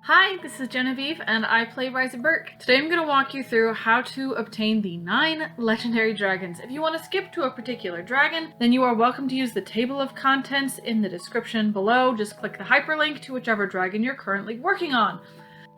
Hi, this is Genevieve and I play Rise of Berk. Today I'm going to walk you through how to obtain the 9 legendary dragons. If you want to skip to a particular dragon, then you are welcome to use the table of contents in the description below. Just click the hyperlink to whichever dragon you're currently working on.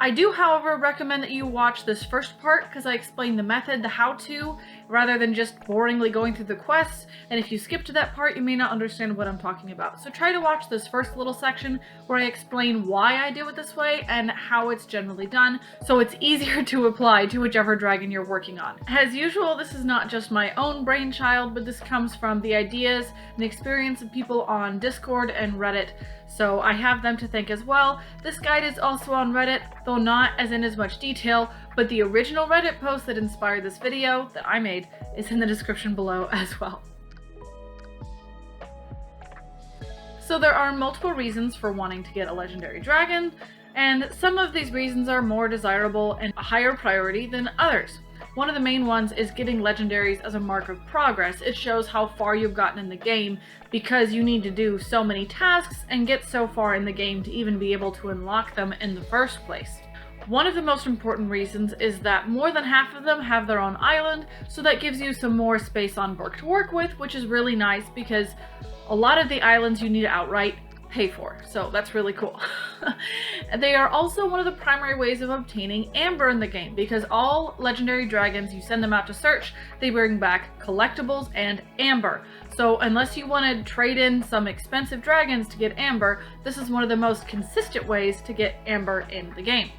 I do, however, recommend that you watch this first part because I explain the method, the how-to, rather than just boringly going through the quests, and if you skip to that part, you may not understand what I'm talking about. So try to watch this first little section where I explain why I do it this way and how it's generally done, so it's easier to apply to whichever dragon you're working on. As usual, this is not just my own brainchild, but this comes from the ideas and experience of people on Discord and Reddit, so I have them to thank as well. This guide is also on Reddit, though not as in as much detail, but the original Reddit post that inspired this video that I made is in the description below as well. So there are multiple reasons for wanting to get a legendary dragon, and some of these reasons are more desirable and a higher priority than others. One of the main ones is getting legendaries as a mark of progress. It shows how far you've gotten in the game because you need to do so many tasks and get so far in the game to even be able to unlock them in the first place. One of the most important reasons is that more than half of them have their own island, so that gives you some more space on Berk to work with, which is really nice because a lot of the islands you need to outright pay for, so that's really cool. They are also one of the primary ways of obtaining amber in the game, because all legendary dragons, you send them out to search, they bring back collectibles and amber. So unless you want to trade in some expensive dragons to get amber, this is one of the most consistent ways to get amber in the game.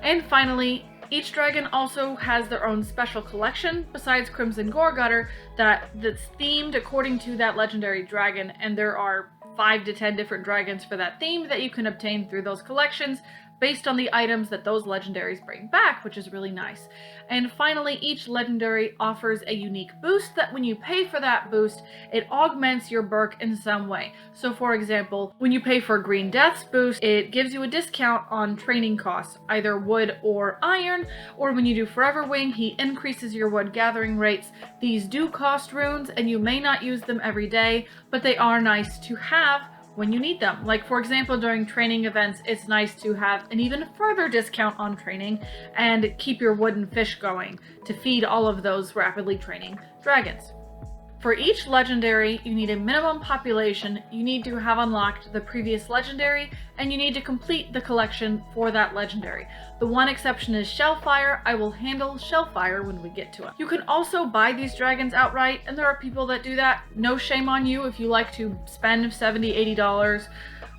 And finally, each dragon also has their own special collection besides Crimson Goregutter that's themed according to that legendary dragon, and there are 5 to 10 different dragons for that theme that you can obtain through those collections based on the items that those legendaries bring back, which is really nice. And finally, each legendary offers a unique boost that when you pay for that boost, it augments your Berk in some way. So for example, when you pay for Green Death's boost, it gives you a discount on training costs, either wood or iron, or when you do Foreverwing, he increases your wood gathering rates. These do cost runes, and you may not use them every day, but they are nice to have when you need them. Like for example, during training events, it's nice to have an even further discount on training and keep your wood and fish going to feed all of those rapidly training dragons. For each legendary, you need a minimum population, you need to have unlocked the previous legendary, and you need to complete the collection for that legendary. The one exception is Shellfire. I will handle Shellfire when we get to it. You can also buy these dragons outright, and there are people that do that. No shame on you if you like to spend $70, $80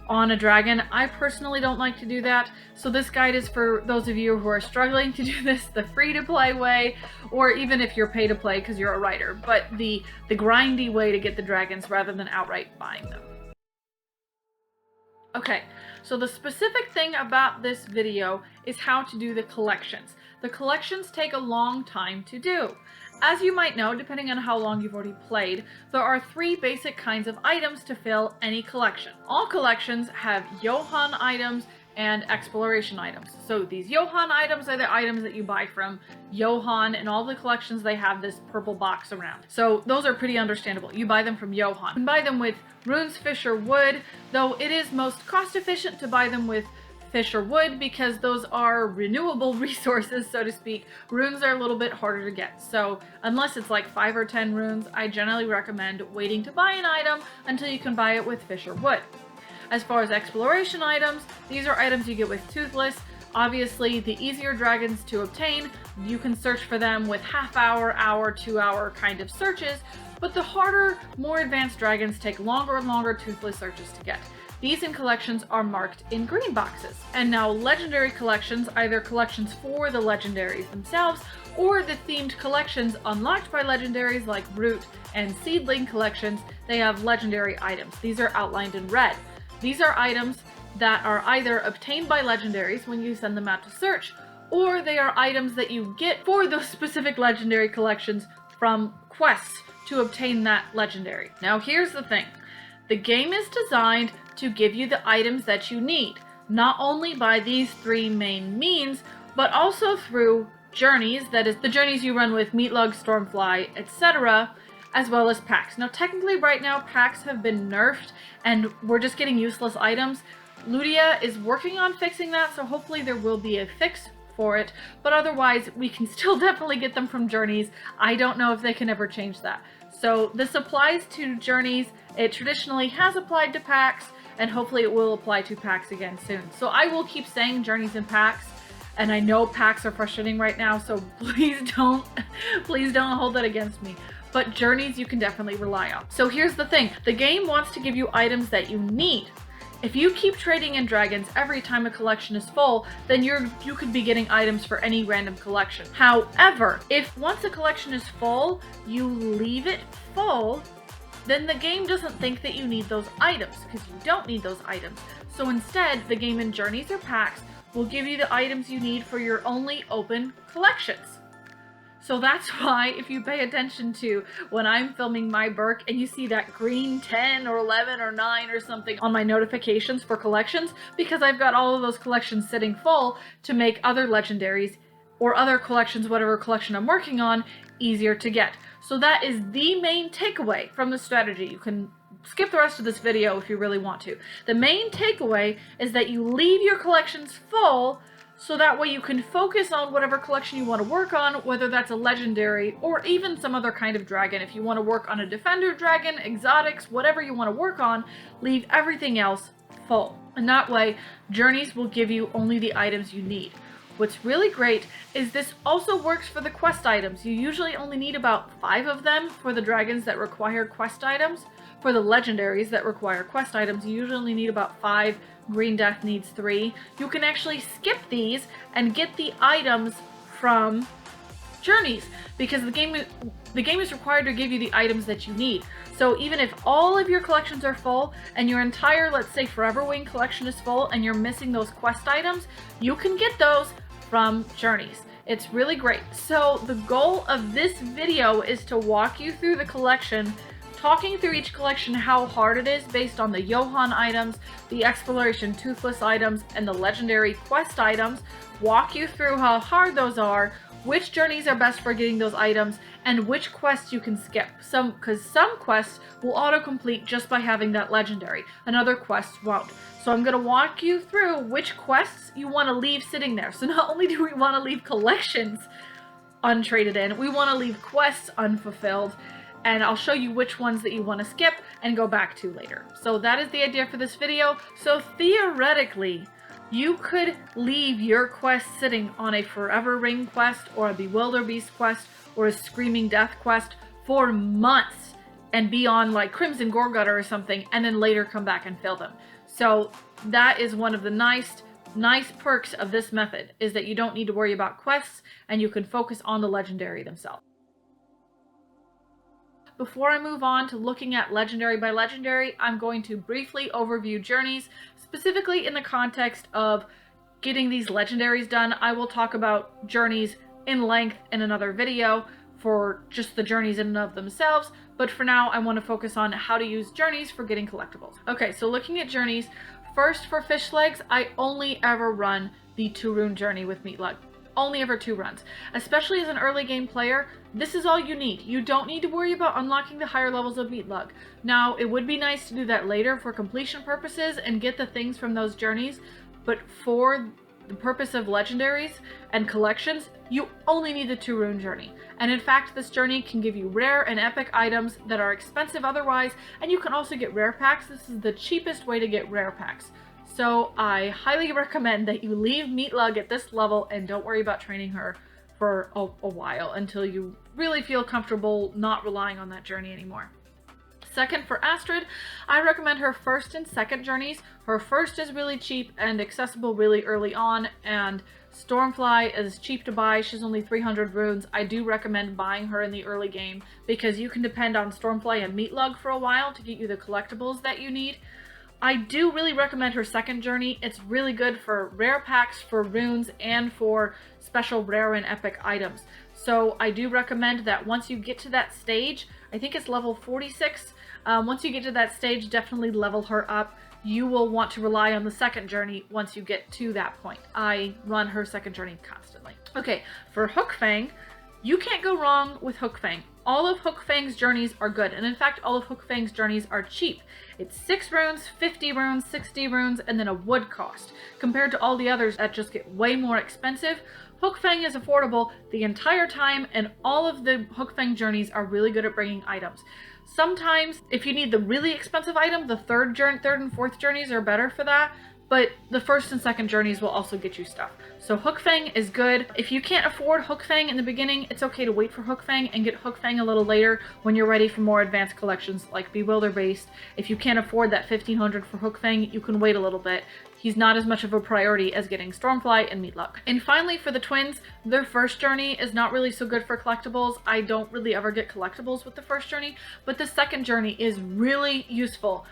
on a dragon. I personally don't like to do that, so this guide is for those of you who are struggling to do this the free-to-play way, or even if you're pay-to-play because you're a writer, but the grindy way to get the dragons rather than outright buying them. Okay, so the specific thing about this video is how to do the collections. The collections take a long time to do. As you might know, depending on how long you've already played, there are 3 basic kinds of items to fill any collection. All collections have Johan items and exploration items. So these Johan items are the items that you buy from Johan, and all the collections they have this purple box around. So those are pretty understandable. You buy them from Johan. You can buy them with runes, fish, or wood, though it is most cost efficient to buy them with fish or wood because those are renewable resources, so to speak. Runes are a little bit harder to get, so unless it's like 5 or 10 runes, I generally recommend waiting to buy an item until you can buy it with fish or wood. As far as exploration items, these are items you get with Toothless. Obviously, the easier dragons to obtain, you can search for them with half-hour, 2-hour kind of searches, but the harder, more advanced dragons take longer and longer Toothless searches to get. These in collections are marked in green boxes. And now legendary collections, either collections for the legendaries themselves, or the themed collections unlocked by legendaries like root and seedling collections, they have legendary items. These are outlined in red. These are items that are either obtained by legendaries when you send them out to search, or they are items that you get for those specific legendary collections from quests to obtain that legendary. Now here's the thing. The game is designed to give you the items that you need, not only by these 3 main means, but also through journeys, that is, the journeys you run with Meatlug, Stormfly, etc., as well as packs. Now technically right now packs have been nerfed and we're just getting useless items, Ludia is working on fixing that, so hopefully there will be a fix for it, but otherwise we can still definitely get them from Journeys. I don't know if they can ever change that. So this applies to Journeys. It traditionally has applied to packs, and hopefully it will apply to packs again soon. So I will keep saying Journeys and packs, and I know packs are frustrating right now, so please don't hold that against me. But Journeys you can definitely rely on. So here's the thing, the game wants to give you items that you need. If you keep trading in dragons every time a collection is full, then you could be getting items for any random collection. However, if once a collection is full, you leave it full, then the game doesn't think that you need those items, because you don't need those items. So instead, the game in Journeys or packs will give you the items you need for your only open collections. So that's why, if you pay attention to when I'm filming my Berk and you see that green 10 or 11 or 9 or something on my notifications for collections, because I've got all of those collections sitting full to make other legendaries or other collections, whatever collection I'm working on, easier to get. So that is the main takeaway from the strategy. You can skip the rest of this video if you really want to. The main takeaway is that you leave your collections full, so that way you can focus on whatever collection you want to work on, whether that's a legendary or even some other kind of dragon. If you want to work on a defender dragon, exotics, whatever you want to work on, leave everything else full. And that way, Journeys will give you only the items you need. What's really great is this also works for the quest items. You usually only need about 5 of them for the dragons that require quest items. For the legendaries that require quest items, you usually need about 5. Green Death needs 3. You can actually skip these and get the items from Journeys, because the game is required to give you the items that you need. So even if all of your collections are full and your entire, let's say, Foreverwing collection is full and you're missing those quest items, you can get those from Journeys. It's really great. So the goal of this video is to walk you through the collection, talking through each collection how hard it is based on the Johan items, the Exploration Toothless items, and the Legendary Quest items, walk you through how hard those are, which journeys are best for getting those items, and which quests you can skip. Because some quests will autocomplete just by having that legendary, and other quests won't. So I'm going to walk you through which quests you want to leave sitting there. So not only do we want to leave collections untraded in, we want to leave quests unfulfilled, and I'll show you which ones that you want to skip and go back to later. So that is the idea for this video. So theoretically, you could leave your quest sitting on a Foreverwing quest or a Bewilderbeast quest or a Screaming Death quest for months and be on like Crimson Goregutter or something, and then later come back and fill them. So that is one of the nice perks of this method, is that you don't need to worry about quests and you can focus on the legendary themselves. Before I move on to looking at legendary by legendary, I'm going to briefly overview journeys, specifically in the context of getting these legendaries done. I will talk about journeys in length in another video for just the journeys in and of themselves, but for now I want to focus on how to use journeys for getting collectibles. Okay, so looking at journeys, first for fish legs, I only ever run the 2-rune journey with Meatlug. Only ever 2 runs. Especially as an early game player, this is all you need. You don't need to worry about unlocking the higher levels of Meatlug. Now, it would be nice to do that later for completion purposes and get the things from those journeys, but for the purpose of legendaries and collections, you only need the 2-rune journey. And in fact, this journey can give you rare and epic items that are expensive otherwise, and you can also get rare packs. This is the cheapest way to get rare packs. So I highly recommend that you leave Meatlug at this level and don't worry about training her for a while until you really feel comfortable not relying on that journey anymore. Second, for Astrid, I recommend her first and second journeys. Her first is really cheap and accessible really early on, and Stormfly is cheap to buy. She's only 300 runes. I do recommend buying her in the early game because you can depend on Stormfly and Meatlug for a while to get you the collectibles that you need. I do really recommend her second journey. It's really good for rare packs, for runes, and for special rare and epic items. So I do recommend that once you get to that stage, I think it's level 46, once you get to that stage, definitely level her up. You will want to rely on the second journey once you get to that point. I run her second journey constantly. Okay, for Hookfang, You can't go wrong with Hookfang. All of Hookfang's journeys are good, and in fact, all of Hookfang's journeys are cheap. It's 6 runes, 50 runes, 60 runes, and then a wood cost. Compared to all the others that just get way more expensive, Hookfang is affordable the entire time, and all of the Hookfang journeys are really good at bringing items. Sometimes, if you need the really expensive item, the third and fourth journeys are better for that, but the first and second journeys will also get you stuff. So Hookfang is good. If you can't afford Hookfang in the beginning, it's okay to wait for Hookfang and get Hookfang a little later when you're ready for more advanced collections like Bewilderbeast. If you can't afford that 1500 for Hookfang, you can wait a little bit. He's not as much of a priority as getting Stormfly and Meatluck. And finally, for the twins, their first journey is not really so good for collectibles. I don't really ever get collectibles with the first journey, but the second journey is really useful.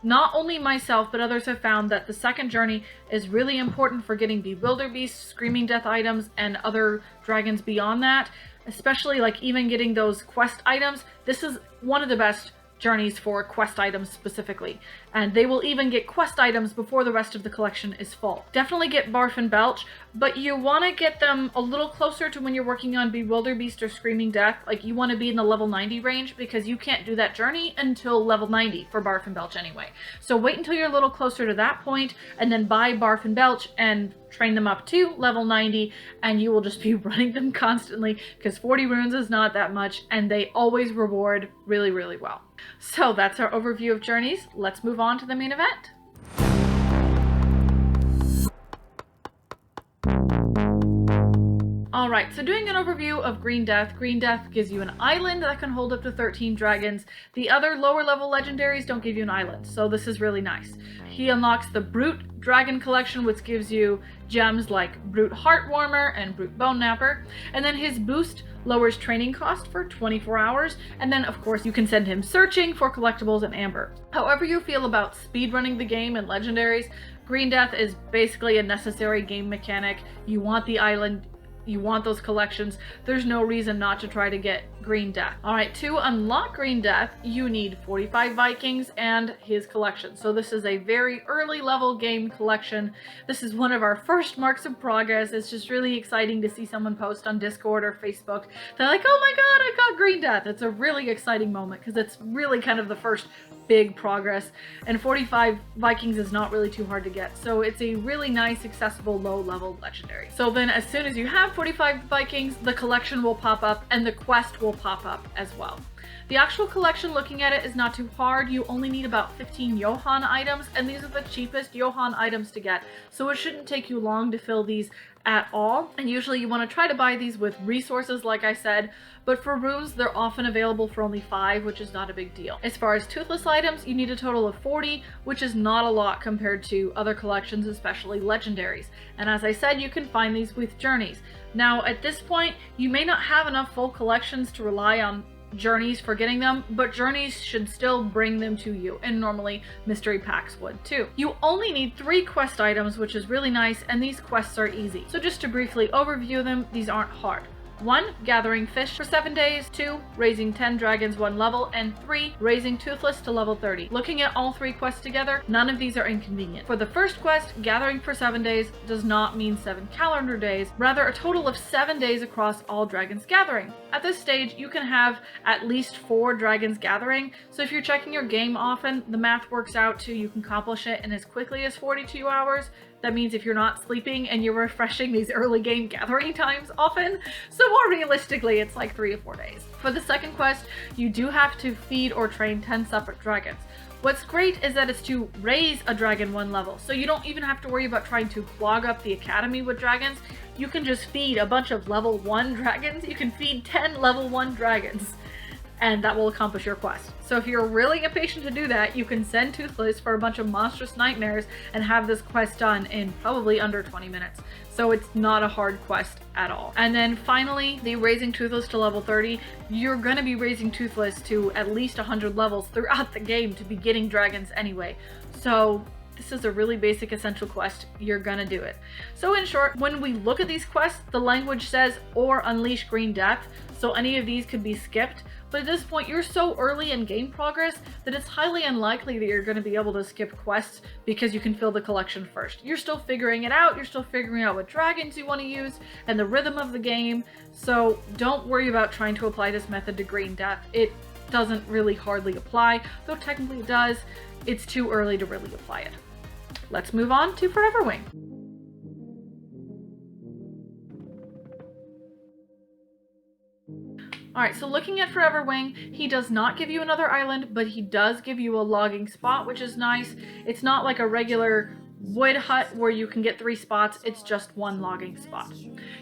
Not only myself, but others have found that the second journey is really important for getting Bewilderbeast, Screaming Death items, and other dragons beyond that, especially like even getting those quest items. This is one of the best journeys for quest items specifically, and they will even get quest items before the rest of the collection is full. Definitely get Barf and Belch, but you want to get them a little closer to when you're working on Bewilderbeast or Screaming Death. Like, you want to be in the level 90 range, because you can't do that journey until level 90 for Barf and Belch anyway. So wait until you're a little closer to that point, and then buy Barf and Belch and train them up to level 90, and you will just be running them constantly, because 40 runes is not that much, and they always reward really, really well. So that's our overview of journeys. Let's move on to the main event. Alright, so doing an overview of Green Death. Green Death gives you an island that can hold up to 13 dragons. The other lower level legendaries don't give you an island, so this is really nice. He unlocks the Brute Dragon Collection, which gives you gems like Brute Heartwarmer and Brute Bone Napper. And then his boost lowers training cost for 24 hours. And then, of course, you can send him searching for collectibles and amber. However you feel about speedrunning the game and legendaries, Green Death is basically a necessary game mechanic. You want the island, you want those collections. There's no reason not to try to get Green Death. Alright, to unlock Green Death, you need 45 Vikings and his collection. So this is a very early level game collection. This is one of our first marks of progress. It's just really exciting to see someone post on Discord or Facebook. They're like, oh my god, I got Green Death. It's a really exciting moment, because it's really kind of the first big progress, and 45 Vikings is not really too hard to get, so it's a really nice, accessible, low-level legendary. So then as soon as you have 45 Vikings, the collection will pop up, and the quest will pop up as well. The actual collection, looking at it, is not too hard. You only need about 15 Johann items, and these are the cheapest Johann items to get, so it shouldn't take you long to fill these at all. And usually you want to try to buy these with resources, like I said, but for runes they're often available for only 5, which is not a big deal. As far as toothless items, you need a total of 40, which is not a lot compared to other collections, especially legendaries. And as I said, you can find these with journeys. Now at this point, you may not have enough full collections to rely on journeys for getting them, but journeys should still bring them to you, and normally mystery packs would too. You only need 3 quest items, which is really nice, and these quests are easy. So just to briefly overview them, these aren't hard. 1. Gathering fish for 7 days. 2. Raising 10 dragons 1 level. And 3. Raising Toothless to level 30. Looking at all 3 quests together, none of these are inconvenient. For the first quest, gathering for 7 days does not mean 7 calendar days, rather a total of 7 days across all dragons gathering. At this stage, you can have at least 4 dragons gathering, so if you're checking your game often, the math works out to you can accomplish it in as quickly as 42 hours. That means if you're not sleeping and you're refreshing these early game gathering times often, so more realistically, it's like 3 to 4 days. For the second quest, you do have to feed or train 10 separate dragons. What's great is that it's to raise a dragon 1 level, so you don't even have to worry about trying to clog up the academy with dragons. You can just feed a bunch of level 1 dragons. You can feed 10 level 1 dragons, and that will accomplish your quest. So if you're really impatient to do that, you can send Toothless for a bunch of monstrous nightmares and have this quest done in probably under 20 minutes. So it's not a hard quest at all. And then finally, the raising Toothless to level 30. You're gonna be raising Toothless to at least 100 levels throughout the game to be getting dragons anyway. So this is a really basic essential quest, you're gonna do it. So in short, when we look at these quests, the language says or unleash green death, so any of these could be skipped. But at this point, you're so early in game progress that it's highly unlikely that you're going to be able to skip quests because you can fill the collection first. You're still figuring it out, you're still figuring out what dragons you want to use and the rhythm of the game, so don't worry about trying to apply this method to green death. It doesn't really hardly apply, though technically it does. It's too early to really apply it. Let's move on to Foreverwing. Alright, so looking at Foreverwing, he does not give you another island, but he does give you a logging spot, which is nice. It's not like a regular wood hut where you can get 3 spots, it's just 1 logging spot.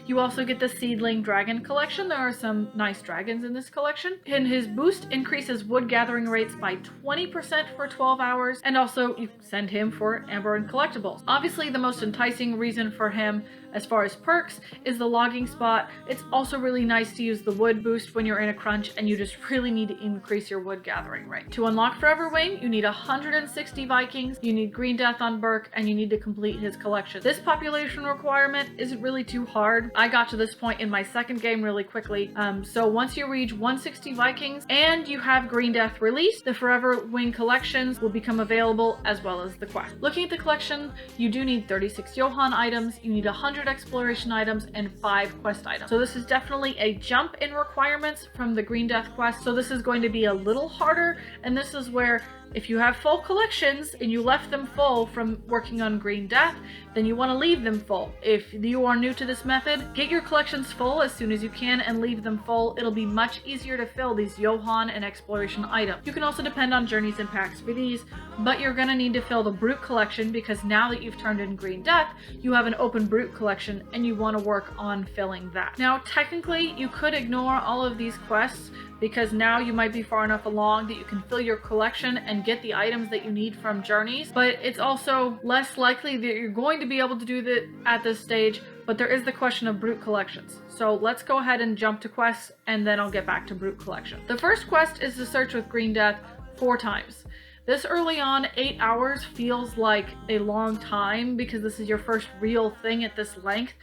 You also get the seedling dragon collection. There are some nice dragons in this collection. And his boost increases wood gathering rates by 20% for 12 hours, and also you send him for amber and collectibles. Obviously the most enticing reason for him as far as perks is the logging spot. It's also really nice to use the wood boost when you're in a crunch and you just really need to increase your wood gathering rate. To unlock Foreverwing, you need 160 Vikings, you need green death on Berk, and you need to complete his collection. This population requirement isn't really too hard. I got to this point in my second game really quickly. So once you reach 160 Vikings and you have green death released, the Foreverwing collections will become available as well as the quest. Looking at the collection, you do need 36 Johan items, you need 100 exploration items, and 5 quest items. So this is definitely a jump in requirements from the green death quest. So this is going to be a little harder, and this is where if you have full collections and you left them full from working on green death, then you want to leave them full. If you are new to this method, get your collections full as soon as you can and leave them full. It'll be much easier to fill these Johan and exploration items. You can also depend on journeys and packs for these, but you're going to need to fill the brute collection because now that you've turned in green death, you have an open brute collection and you want to work on filling that. Now technically you could ignore all of these quests because now you might be far enough along that you can fill your collection and get the items that you need from journeys, but it's also less likely that you're going to be able to do that at this stage. But there is the question of brute collections. So let's go ahead and jump to quests and then I'll get back to brute collection. The first quest is to search with green death 4 times. This early on, 8 hours feels like a long time because this is your first real thing at this length,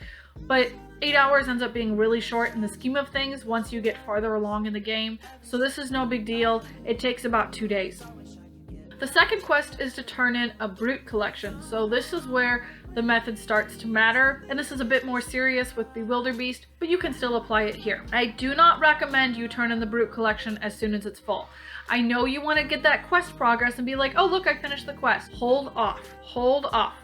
but 8 hours ends up being really short in the scheme of things once you get farther along in the game, so this is no big deal. It takes about 2 days. The second quest is to turn in a brute collection, so this is where the method starts to matter, and this is a bit more serious with Bewilderbeast, but you can still apply it here. I do not recommend you turn in the brute collection as soon as it's full. I know you want to get that quest progress and be like, oh look, I finished the quest. Hold off. Hold off.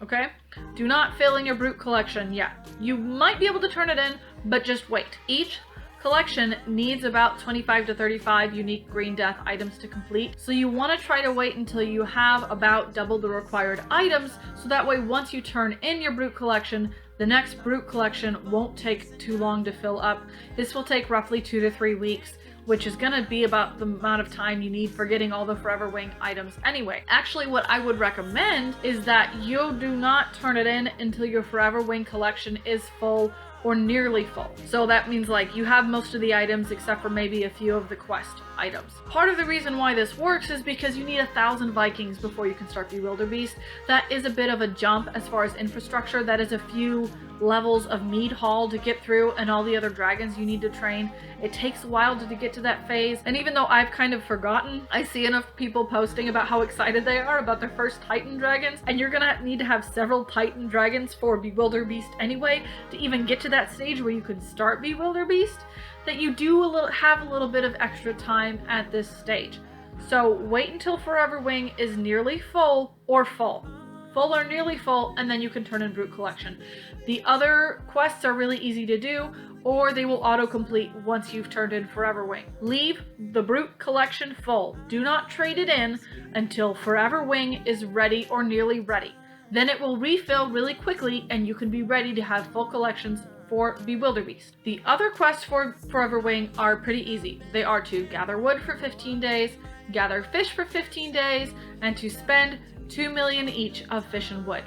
Okay? Do not fill in your brute collection yet. You might be able to turn it in, but just wait. Each collection needs about 25 to 35 unique green death items to complete, so you want to try to wait until you have about double the required items, so that way once you turn in your brute collection, the next brute collection won't take too long to fill up. This will take roughly 2 to 3 weeks, which is going to be about the amount of time you need for getting all the Foreverwing items anyway. Actually, what I would recommend is that you do not turn it in until your Foreverwing collection is full or nearly full. So that means like you have most of the items except for maybe a few of the quest items. Part of the reason why this works is because you need 1,000 Vikings before you can start Bewilderbeast. That is a bit of a jump as far as infrastructure. That is a few levels of Mead Hall to get through and all the other dragons you need to train. It takes a while to get to that phase, and even though I've kind of forgotten, I see enough people posting about how excited they are about their first Titan dragons, and you're gonna need to have several Titan dragons for Bewilderbeast anyway to even get to that stage where you can start Bewilderbeast, that you do have a little bit of extra time at this stage. So wait until Foreverwing is nearly full or full. Full or nearly full, and then you can turn in brute collection. The other quests are really easy to do, or they will auto-complete once you've turned in Foreverwing. Leave the brute collection full. Do not trade it in until Foreverwing is ready or nearly ready. Then it will refill really quickly and you can be ready to have full collections for Bewilderbeast. The other quests for Foreverwing are pretty easy. They are to gather wood for 15 days, gather fish for 15 days, and to spend 2 million each of fish and wood.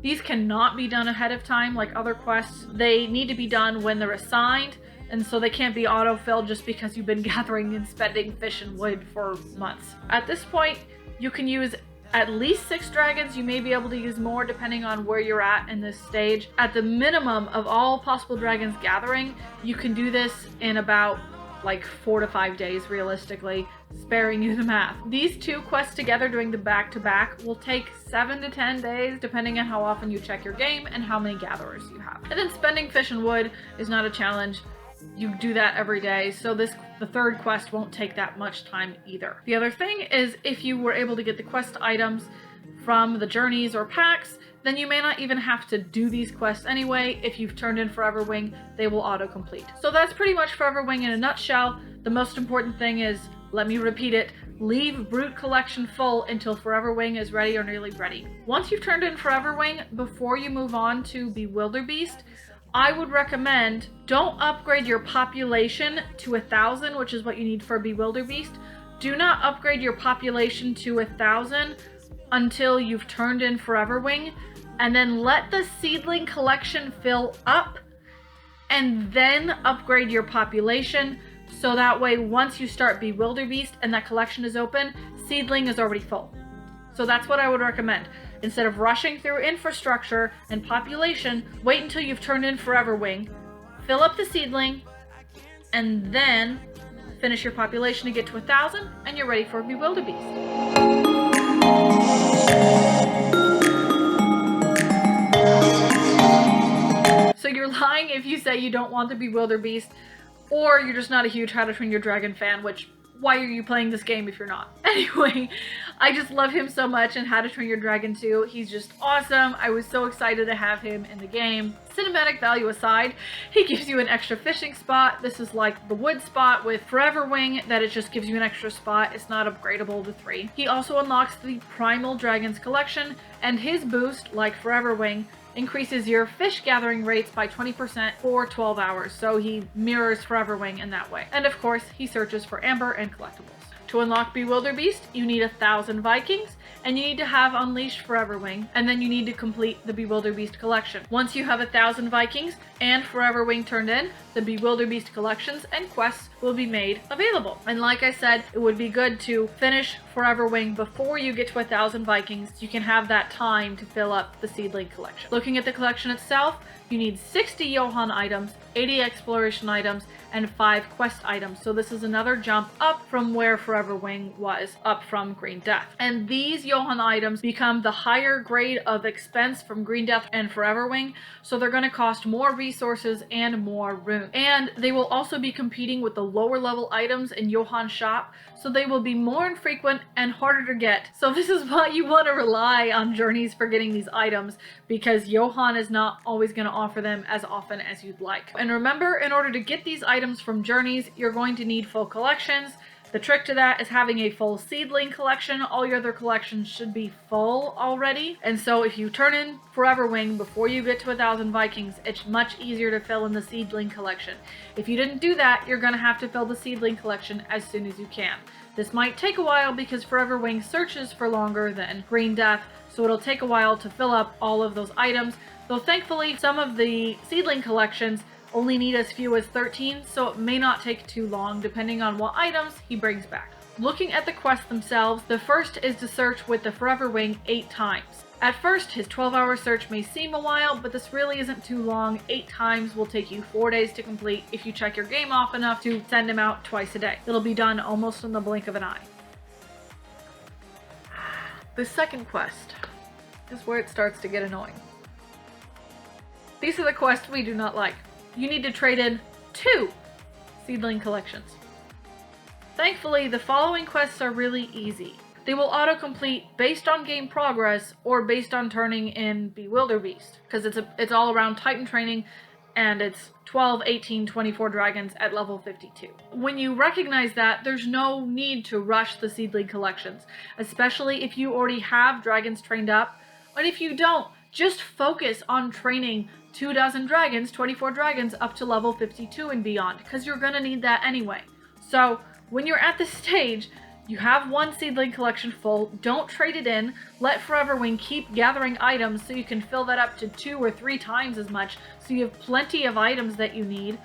These cannot be done ahead of time like other quests. They need to be done when they're assigned, and so they can't be auto-filled just because you've been gathering and spending fish and wood for months. At this point, you can use at least 6 dragons. You may be able to use more depending on where you're at in this stage. At the minimum of all possible dragons gathering, you can do this in about like 4 to 5 days realistically, sparing you the math. These 2 quests together doing the back-to-back will take 7 to 10 days depending on how often you check your game and how many gatherers you have. And then spending fish and wood is not a challenge. You do that every day, so the 3rd quest won't take that much time either. The other thing is, if you were able to get the quest items from the journeys or packs, then you may not even have to do these quests anyway. If you've turned in Foreverwing, they will auto-complete. So that's pretty much Foreverwing in a nutshell. The most important thing is, let me repeat it, leave Brute Collection full until Foreverwing is ready or nearly ready. Once you've turned in Foreverwing, before you move on to Bewilderbeast, I would recommend don't upgrade your population to 1,000, which is what you need for Bewilderbeast. Do not upgrade your population to 1,000 until you've turned in Foreverwing, and then let the seedling collection fill up and then upgrade your population, so that way once you start Bewilderbeast and that collection is open, seedling is already full. So that's what I would recommend. Instead of rushing through infrastructure and population, wait until you've turned in Foreverwing, fill up the seedling, and then finish your population to get to 1,000, and you're ready for Bewilderbeast. So you're lying if you say you don't want the Bewilderbeast, or you're just not a huge How to Train Your Dragon fan, which, why are you playing this game if you're not? Anyway, I just love him so much in How to Train Your Dragon 2. He's just awesome. I was so excited to have him in the game. Cinematic value aside, he gives you an extra fishing spot. This is like the wood spot with Foreverwing, that it just gives you an extra spot. It's not upgradable to 3. He also unlocks the Primal Dragons collection, and his boost, like Foreverwing, increases your fish gathering rates by 20% for 12 hours, so he mirrors Foreverwing in that way. And of course, he searches for amber and collectibles. To unlock Bewilderbeast, you need 1,000 Vikings, and you need to have Unleashed Foreverwing, and then you need to complete the Bewilderbeast collection. Once you have 1,000 Vikings and Foreverwing turned in, the Bewilderbeast collections and quests will be made available. And like I said, it would be good to finish Foreverwing before you get to 1,000 Vikings. You can have that time to fill up the seedling collection. Looking at the collection itself, you need 60 Johann items, 80 exploration items, and 5 quest items. So this is another jump up from where Foreverwing was, up from Green Death. And these Johann items become the higher grade of expense from Green Death and Foreverwing, so they're going to cost more resources and more runes. And they will also be competing with the lower level items in Johann shop, so they will be more infrequent and harder to get. So this is why you want to rely on journeys for getting these items, because Johann is not always going to offer them as often as you'd like. And remember, in order to get these items from journeys, you're going to need full collections. The trick to that is having a full seedling collection. All your other collections should be full already. And so if you turn in Foreverwing before you get to 1,000 Vikings, it's much easier to fill in the seedling collection. If you didn't do that, you're going to have to fill the seedling collection as soon as you can. This might take a while because Foreverwing searches for longer than Green Death, so it'll take a while to fill up all of those items. Though thankfully, some of the seedling collections only need as few as 13, so it may not take too long depending on what items he brings back. Looking at the quests themselves, the first is to search with the Foreverwing 8 times. At first, his 12-hour search may seem a while, but this really isn't too long. 8 times will take you 4 days to complete if you check your game off enough to send him out twice a day. It'll be done almost in the blink of an eye. The second quest is where it starts to get annoying. These are the quests we do not like. You need to trade in 2 seedling collections. Thankfully, the following quests are really easy. They will auto-complete based on game progress or based on turning in Bewilderbeast, because it's all around Titan training, and it's 12, 18, 24 dragons at level 52. When you recognize that, there's no need to rush the seedling collections, especially if you already have dragons trained up. And if you don't, just focus on training 24 dragons, 24 dragons up to level 52 and beyond, because you're gonna need that anyway. So when you're at this stage, you have 1 seedling collection full, don't trade it in, let Foreverwing keep gathering items so you can fill that up to 2 or 3 times as much, so you have plenty of items that you need,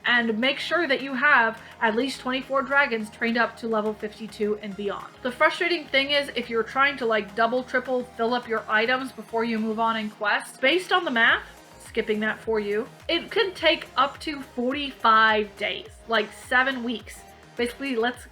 and make sure that you have at least 24 dragons trained up to level 52 and beyond. The frustrating thing is if you're trying to like double, triple fill up your items before you move on in quests, based on the math, skipping that for you, it could take up to 45 days, like 7 weeks. Basically, let's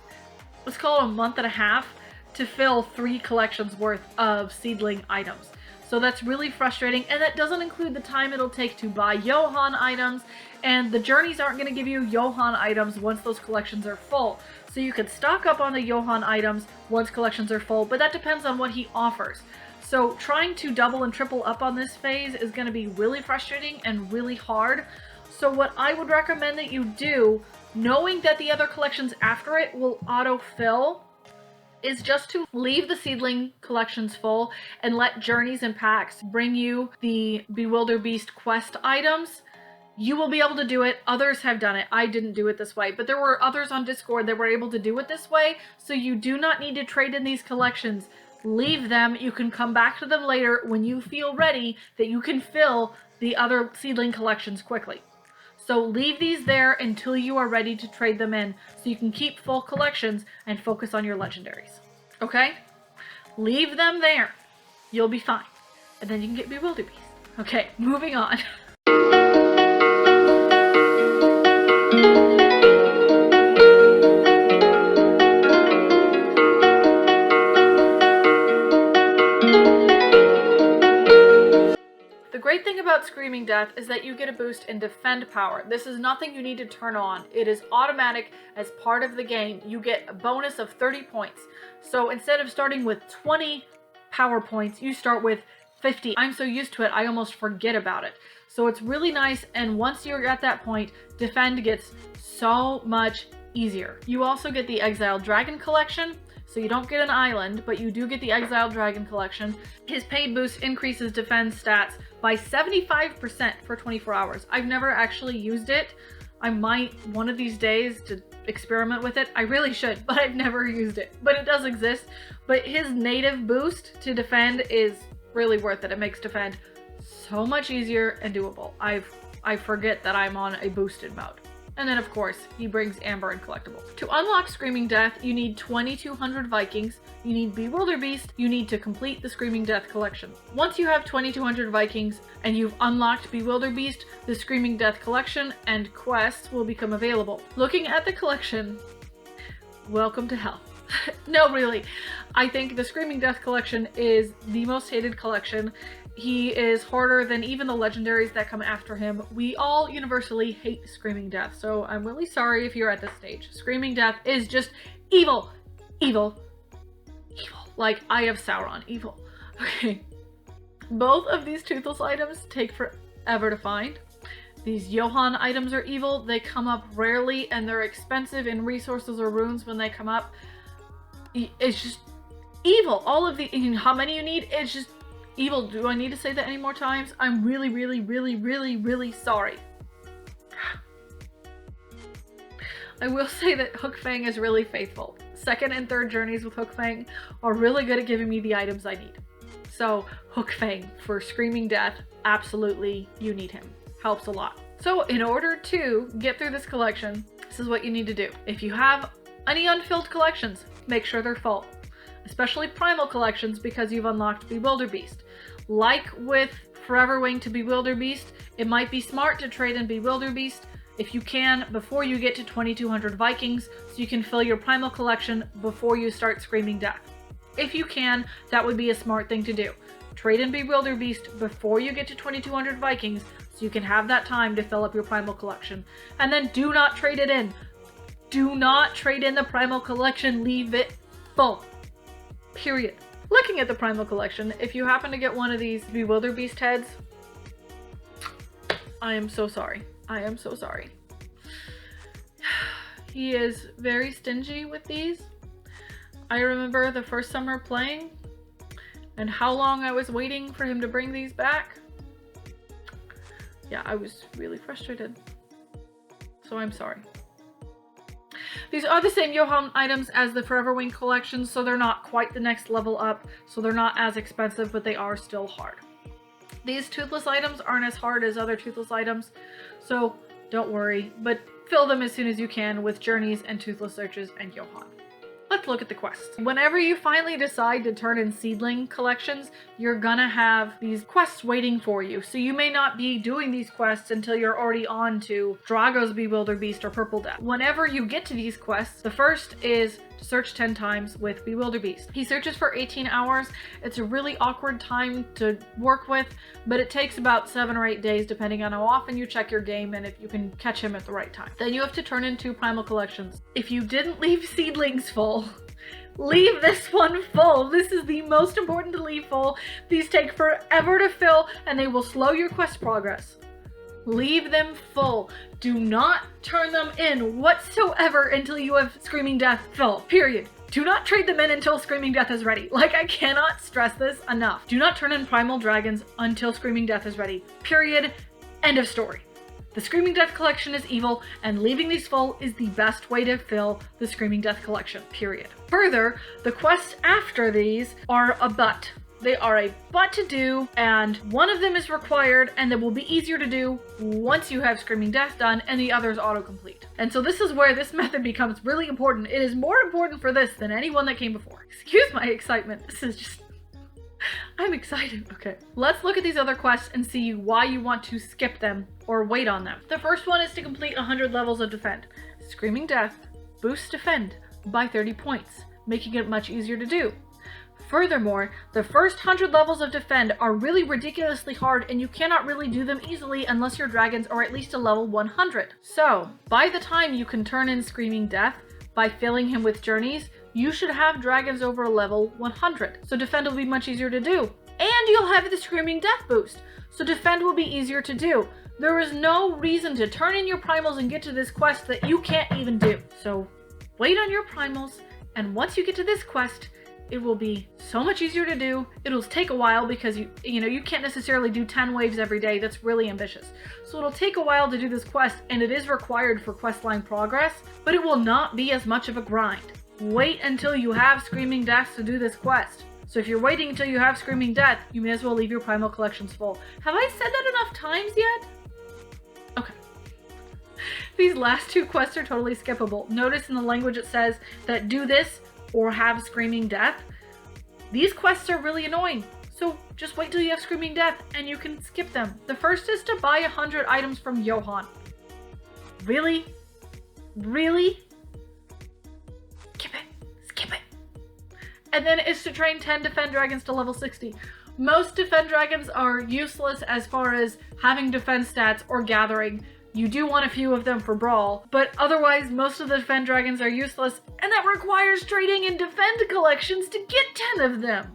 call it a month and a half to fill 3 collections worth of seedling items. So that's really frustrating, and that doesn't include the time it'll take to buy Johann items, and the journeys aren't going to give you Johann items once those collections are full. So you could stock up on the Johann items once collections are full, but that depends on what he offers. So trying to double and triple up on this phase is going to be really frustrating and really hard. So what I would recommend that you do, knowing that the other collections after it will auto-fill, is just to leave the seedling collections full and let journeys and packs bring you the Bewilderbeast quest items. You will be able to do it. Others have done it. I didn't do it this way, but there were others on Discord that were able to do it this way, so you do not need to trade in these collections. Leave them. You can come back to them later when you feel ready that you can fill the other seedling collections quickly. So leave these there until you are ready to trade them in, so you can keep full collections and focus on your legendaries. Okay? Leave them there. You'll be fine. And then you can get Bewilderbeast. Okay, moving on. The great thing about Screaming Death is that you get a boost in defend power. This is nothing you need to turn on. It is automatic as part of the game. You get a bonus of 30 points. So instead of starting with 20 power points, you start with 50. I'm so used to it, I almost forget about it. So it's really nice, and once you're at that point, defend gets so much easier. You also get the Exiled Dragon collection. So you don't get an island, but you do get the Exiled Dragon collection. His paid boost increases defense stats by 75% for 24 hours. I've never actually used it. I might one of these days to experiment with it. I really should, but I've never used it. But it does exist. But his native boost to defend is really worth it. It makes defend so much easier and doable. I forget that I'm on a boosted mode. And then of course, he brings Amber and collectibles. To unlock Screaming Death, you need 2200 Vikings, you need Bewilderbeast, you need to complete the Screaming Death collection. Once you have 2200 Vikings and you've unlocked Bewilderbeast, the Screaming Death collection and quests will become available. Looking at the collection, welcome to hell. No, really. I think the Screaming Death collection is the most hated collection. He is harder than even the legendaries that come after him. We all universally hate Screaming Death, so I'm really sorry if you're at this stage. Screaming Death is just evil. Evil. Evil. Like Eye of Sauron. Evil. Okay. Both of these toothless items take forever to find. These Johann items are evil. They come up rarely, and they're expensive in resources or runes when they come up. It's just evil. All of the... how many you need? It's just evil. Do I need to say that any more times? I'm really, really, really, really, really sorry. I will say that Hookfang is really faithful. Second and third journeys with Hookfang are really good at giving me the items I need. So Hookfang for Screaming Death, absolutely you need him. Helps a lot. So in order to get through this collection, this is what you need to do. If you have any unfilled collections, make sure they're full. Especially primal collections, because you've unlocked Bewilderbeast. Like with Foreverwing to Bewilderbeast, it might be smart to trade in Bewilderbeast if you can before you get to 2200 Vikings, so you can fill your primal collection before you start Screaming Death. If you can, that would be a smart thing to do. Trade in Bewilderbeast before you get to 2200 Vikings, so you can have that time to fill up your primal collection. And then do not trade it in. Do not trade in the primal collection, leave it full. Period. Looking at the primal collection, if you happen to get one of these Bewilderbeast heads, I am so sorry. I am so sorry. He is very stingy with these. I remember the first summer playing and how long I was waiting for him to bring these back. Yeah, I was really frustrated. So I'm sorry. These are the same Johann items as the Foreverwing collection, so they're not quite the next level up, so they're not as expensive, but they are still hard. These toothless items aren't as hard as other toothless items, so don't worry. But fill them as soon as you can with journeys and toothless searches and Johann. Let's look at the quests. Whenever you finally decide to turn in seedling collections, you're gonna have these quests waiting for you. So you may not be doing these quests until you're already on to Drago's Bewilderbeast or Purple Death. Whenever you get to these quests, the first is to search 10 times with Bewilderbeast. He searches for 18 hours. It's a really awkward time to work with, but it takes about 7 or 8 days depending on how often you check your game and if you can catch him at the right time. Then you have to turn in 2 primal collections. If you didn't leave seedlings full, leave this one full. This is the most important to leave full. These take forever to fill and they will slow your quest progress. Leave them full. Do not turn them in whatsoever until you have Screaming Death full. Period. Do not trade them in until Screaming Death is ready. Like, I cannot stress this enough. Do not turn in Primal Dragons until Screaming Death is ready. Period. End of story. The Screaming Death collection is evil, and leaving these full is the best way to fill the Screaming Death collection. Period. Further, the quests after these are a butt. They are a butt to do, and one of them is required, and it will be easier to do once you have Screaming Death done, and the other is autocomplete. And so this is where this method becomes really important. It is more important for this than any one that came before. Excuse my excitement. This is just... I'm excited. Okay. Let's look at these other quests and see why you want to skip them or wait on them. The first one is to complete 100 levels of Defend. Screaming Death boosts Defend by 30 points, making it much easier to do. Furthermore, the first 100 levels of Defend are really ridiculously hard and you cannot really do them easily unless your dragons are at least a level 100. So, by the time you can turn in Screaming Death by filling him with journeys, you should have dragons over a level 100. So Defend will be much easier to do. And you'll have the Screaming Death boost, so Defend will be easier to do. There is no reason to turn in your primals and get to this quest that you can't even do. So wait on your primals, and once you get to this quest, it will be so much easier to do. It'll take a while because you can't necessarily do 10 waves every day. That's really ambitious. So it'll take a while to do this quest, and it is required for questline progress, but it will not be as much of a grind. Wait until you have Screaming Death to do this quest. So if you're waiting until you have Screaming Death, you may as well leave your primal collections full. Have I said that enough times yet? Okay. These last 2 quests are totally skippable. Notice in the language it says that do this or have Screaming Death. These quests are really annoying, so just wait till you have Screaming Death and you can skip them. The first is to buy 100 items from Johann. Really? Really? Skip it. Skip it. And then it's to train 10 Defend Dragons to level 60. Most Defend Dragons are useless as far as having defense stats or gathering. You do want a few of them for Brawl, but otherwise most of the Defend Dragons are useless, and that requires trading in Defend collections to get 10 of them.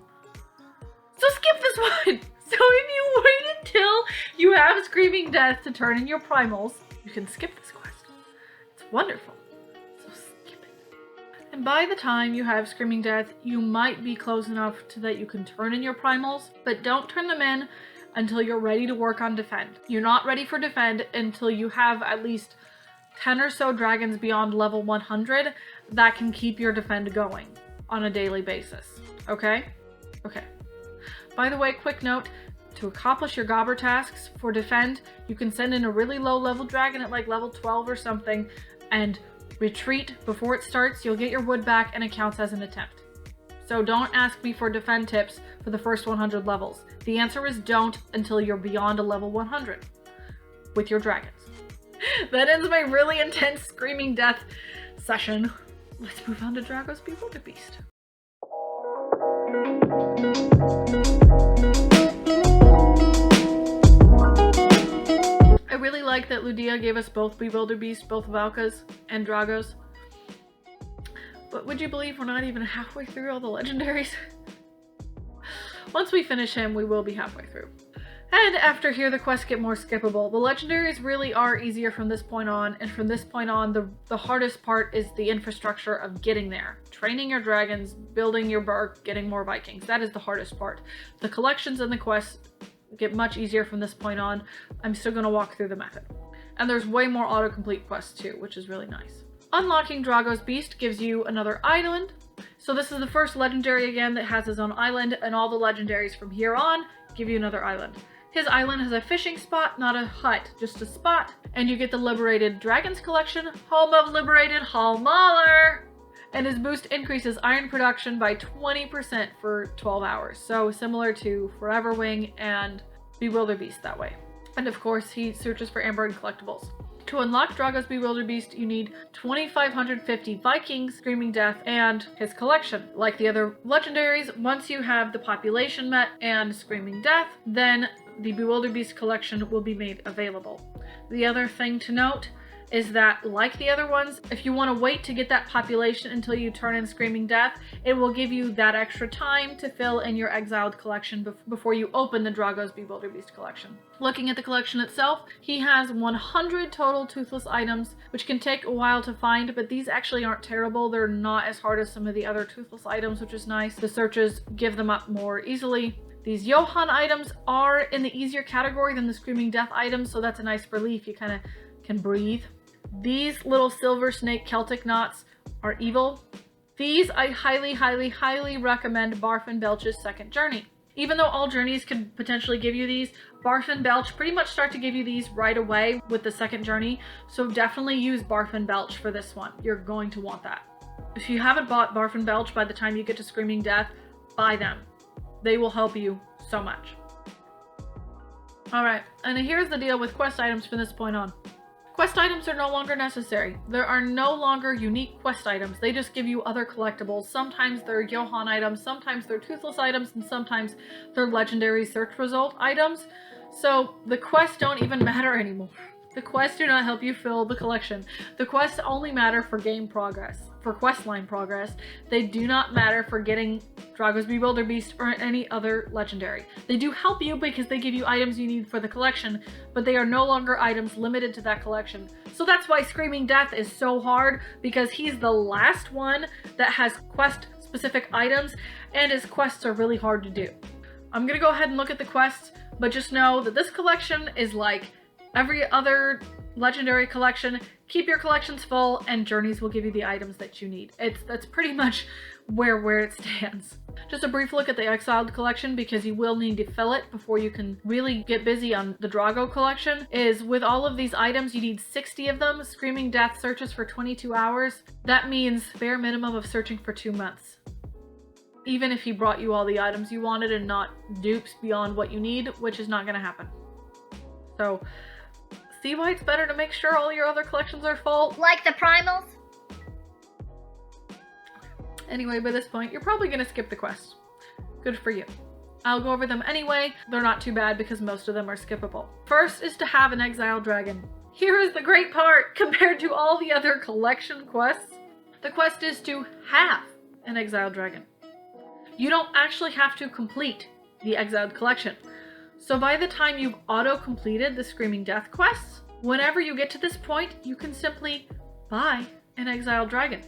So skip this one! So if you wait until you have Screaming Death to turn in your primals, you can skip this quest. It's wonderful. So skip it. And by the time you have Screaming Death, you might be close enough to that you can turn in your primals, but don't turn them in until you're ready to work on Defend. You're not ready for Defend until you have at least 10 or so dragons beyond level 100 that can keep your Defend going on a daily basis. Okay? Okay. By the way, quick note, to accomplish your Gobber tasks for Defend, you can send in a really low level dragon at like level 12 or something and retreat before it starts. You'll get your wood back and it counts as an attempt. So don't ask me for Defend tips for the first 100 levels. The answer is don't until you're beyond a level 100 with your dragons. That ends my really intense Screaming Death session. Let's move on to Drago's Bewilderbeast. I really like that Ludia gave us both Bewilderbeast, both Valkas and Dragos. But would you believe we're not even halfway through all the legendaries? Once we finish him, we will be halfway through. And after here, the quests get more skippable. The legendaries really are easier from this point on, and from this point on, the hardest part is the infrastructure of getting there. Training your dragons, building your Berk, getting more Vikings. That is the hardest part. The collections and the quests get much easier from this point on. I'm still going to walk through the method. And there's way more autocomplete quests too, which is really nice. Unlocking Drago's Beast gives you another island. So this is the first legendary again that has his own island, and all the legendaries from here on give you another island. His island has a fishing spot, not a hut, just a spot. And you get the Liberated Dragons collection, home of Liberated Hall Mauler. And his boost increases iron production by 20% for 12 hours. So similar to Foreverwing and Bewilderbeast that way. And of course, he searches for Amber and collectibles. To unlock Drago's Bewilderbeast, you need 2,550 Vikings, Screaming Death, and his collection. Like the other legendaries, once you have the population met and Screaming Death, then the Bewilderbeast collection will be made available. The other thing to note is that, like the other ones, if you want to wait to get that population until you turn in Screaming Death, it will give you that extra time to fill in your exiled collection before you open the Drago's Bewilderbeast collection. Looking at the collection itself, he has 100 total toothless items, which can take a while to find, but these actually aren't terrible. They're not as hard as some of the other toothless items, which is nice. The searches give them up more easily. These Johann items are in the easier category than the Screaming Death items, so that's a nice relief. You kind of can breathe. These little silver snake Celtic knots are evil. These I highly, highly, highly recommend Barf and Belch's second journey. Even though all journeys can potentially give you these, Barf and Belch pretty much start to give you these right away with the second journey, so definitely use Barf and Belch for this one. You're going to want that. If you haven't bought Barf and Belch by the time you get to Screaming Death, buy them. They will help you so much. Alright, and here's the deal with quest items from this point on. Quest items are no longer necessary. There are no longer unique quest items. They just give you other collectibles. Sometimes they're Johann items, sometimes they're toothless items, and sometimes they're legendary search result items. So the quests don't even matter anymore. The quests do not help you fill the collection. The quests only matter for game progress, for questline progress. They do not matter for getting Drago's Bewilderbeast or any other legendary. They do help you because they give you items you need for the collection, but they are no longer items limited to that collection. So that's why Screaming Death is so hard, because he's the last one that has quest-specific items, and his quests are really hard to do. I'm gonna go ahead and look at the quests, but just know that this collection is like every other legendary collection. Keep your collections full and journeys will give you the items that you need. That's pretty much where it stands. Just a brief look at the exiled collection, because you will need to fill it before you can really get busy on the Drago collection, is with all of these items you need 60 of them. Screaming Death searches for 22 hours. That means bare minimum of searching for 2 months. Even if he brought you all the items you wanted and not dupes beyond what you need, which is not going to happen. So see why it's better to make sure all your other collections are full. Like the primals? Anyway, by this point, you're probably gonna skip the quests. Good for you. I'll go over them anyway. They're not too bad because most of them are skippable. First is to have an exiled dragon. Here is the great part compared to all the other collection quests. The quest is to have an exiled dragon. You don't actually have to complete the exiled collection. So by the time you've auto-completed the Screaming Death quests, whenever you get to this point, you can simply buy an exiled dragon.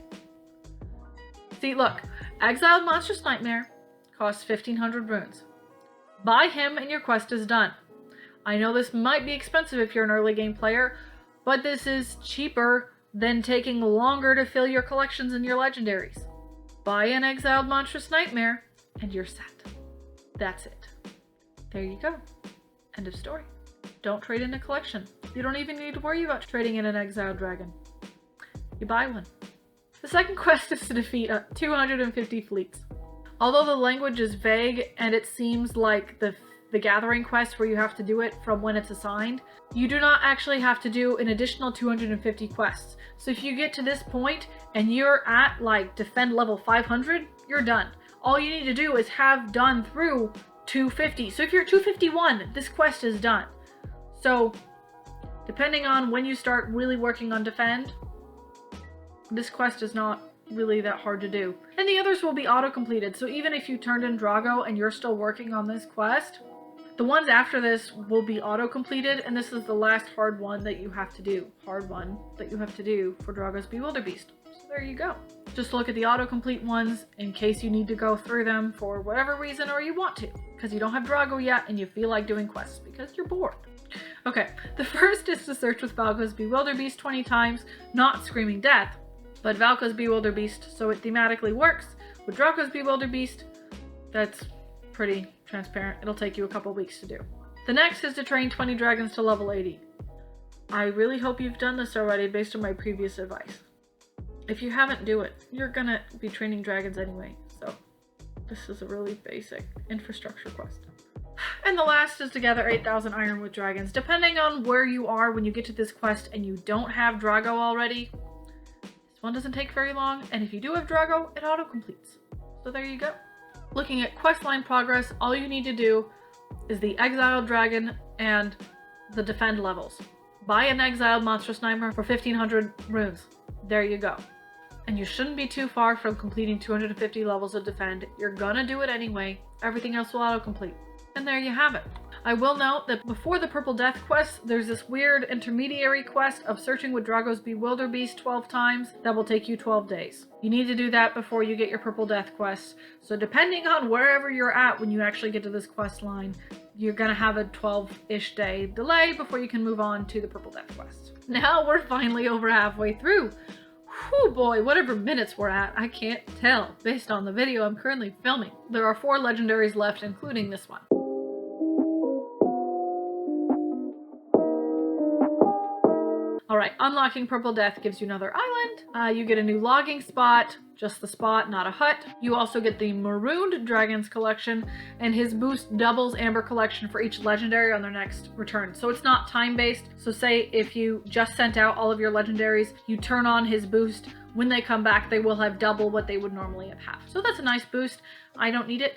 See, look, Exiled Monstrous Nightmare costs 1,500 runes. Buy him and your quest is done. I know this might be expensive if you're an early game player, but this is cheaper than taking longer to fill your collections and your legendaries. Buy an Exiled Monstrous Nightmare and you're set. That's it. There you go. End of story. Don't trade in a collection. You don't even need to worry about trading in an exiled dragon. You buy one. The second quest is to defeat 250 fleets. Although the language is vague and it seems like the gathering quest where you have to do it from when it's assigned, you do not actually have to do an additional 250 quests. So if you get to this point and you're at like defend level 500, you're done. All you need to do is have done through 250. So if you're 251, this quest is done. So depending on when you start really working on defend, this quest is not really that hard to do. And the others will be auto-completed. So even if you turned in Drago and you're still working on this quest, the ones after this will be auto-completed, and this is the last hard one that you have to do. Hard one that you have to do for Drago's Bewilderbeast. So there you go. Just look at the autocomplete ones in case you need to go through them for whatever reason or you want to, because you don't have Drago yet and you feel like doing quests because you're bored. Okay, the first is to search with Valko's Bewilderbeast 20 times, not Screaming Death, but Valko's Bewilderbeast, so it thematically works. With Drago's Bewilderbeast, that's pretty transparent. It'll take you a couple weeks to do. The next is to train 20 dragons to level 80. I really hope you've done this already based on my previous advice. If you haven't, do it. You're gonna be training dragons anyway, so this is a really basic infrastructure quest. And the last is to gather 8,000 iron with dragons. Depending on where you are when you get to this quest and you don't have Drago already, this one doesn't take very long, and if you do have Drago, it auto-completes. So there you go. Looking at questline progress, all you need to do is the exiled dragon and the defend levels. Buy an exiled monster sniper for 1,500 runes. There you go. And you shouldn't be too far from completing 250 levels of defend. You're gonna do it anyway. Everything else will auto-complete. And there you have it. I will note that before the Purple Death quest, there's this weird intermediary quest of searching with Drago's Bewilderbeast 12 times that will take you 12 days. You need to do that before you get your Purple Death quest. So depending on wherever you're at when you actually get to this quest line, you're gonna have a 12-ish day delay before you can move on to the Purple Death quest. Now we're finally over halfway through. Whew boy, whatever minutes we're at, I can't tell based on the video I'm currently filming. There are 4 legendaries left, including this one. Alright, unlocking Purple Death gives you another island. You get a new logging spot, just the spot, not a hut. You also get the Marooned Dragons collection, and his boost doubles Amber collection for each legendary on their next return. So it's not time-based. So say if you just sent out all of your legendaries, you turn on his boost. When they come back, they will have double what they would normally have had. So that's a nice boost. I don't need it.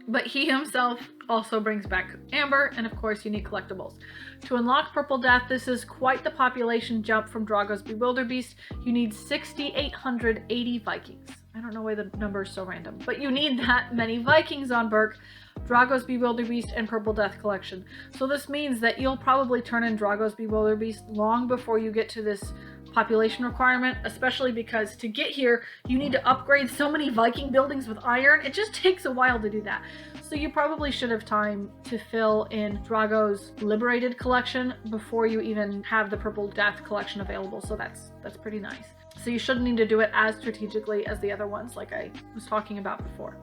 But he himself also brings back Amber, and of course you need collectibles. To unlock Purple Death, this is quite the population jump from Drago's Bewilderbeast. You need 6,880 Vikings. I don't know why the number is so random, but you need that many Vikings on Berk, Drago's Bewilderbeast, and Purple Death collection. So this means that you'll probably turn in Drago's Bewilderbeast long before you get to this population requirement, especially because to get here you need to upgrade so many Viking buildings with iron. It just takes a while to do that. So you probably should have time to fill in Drago's Liberated collection before you even have the Purple Death collection available. So that's pretty nice. So you shouldn't need to do it as strategically as the other ones like I was talking about before.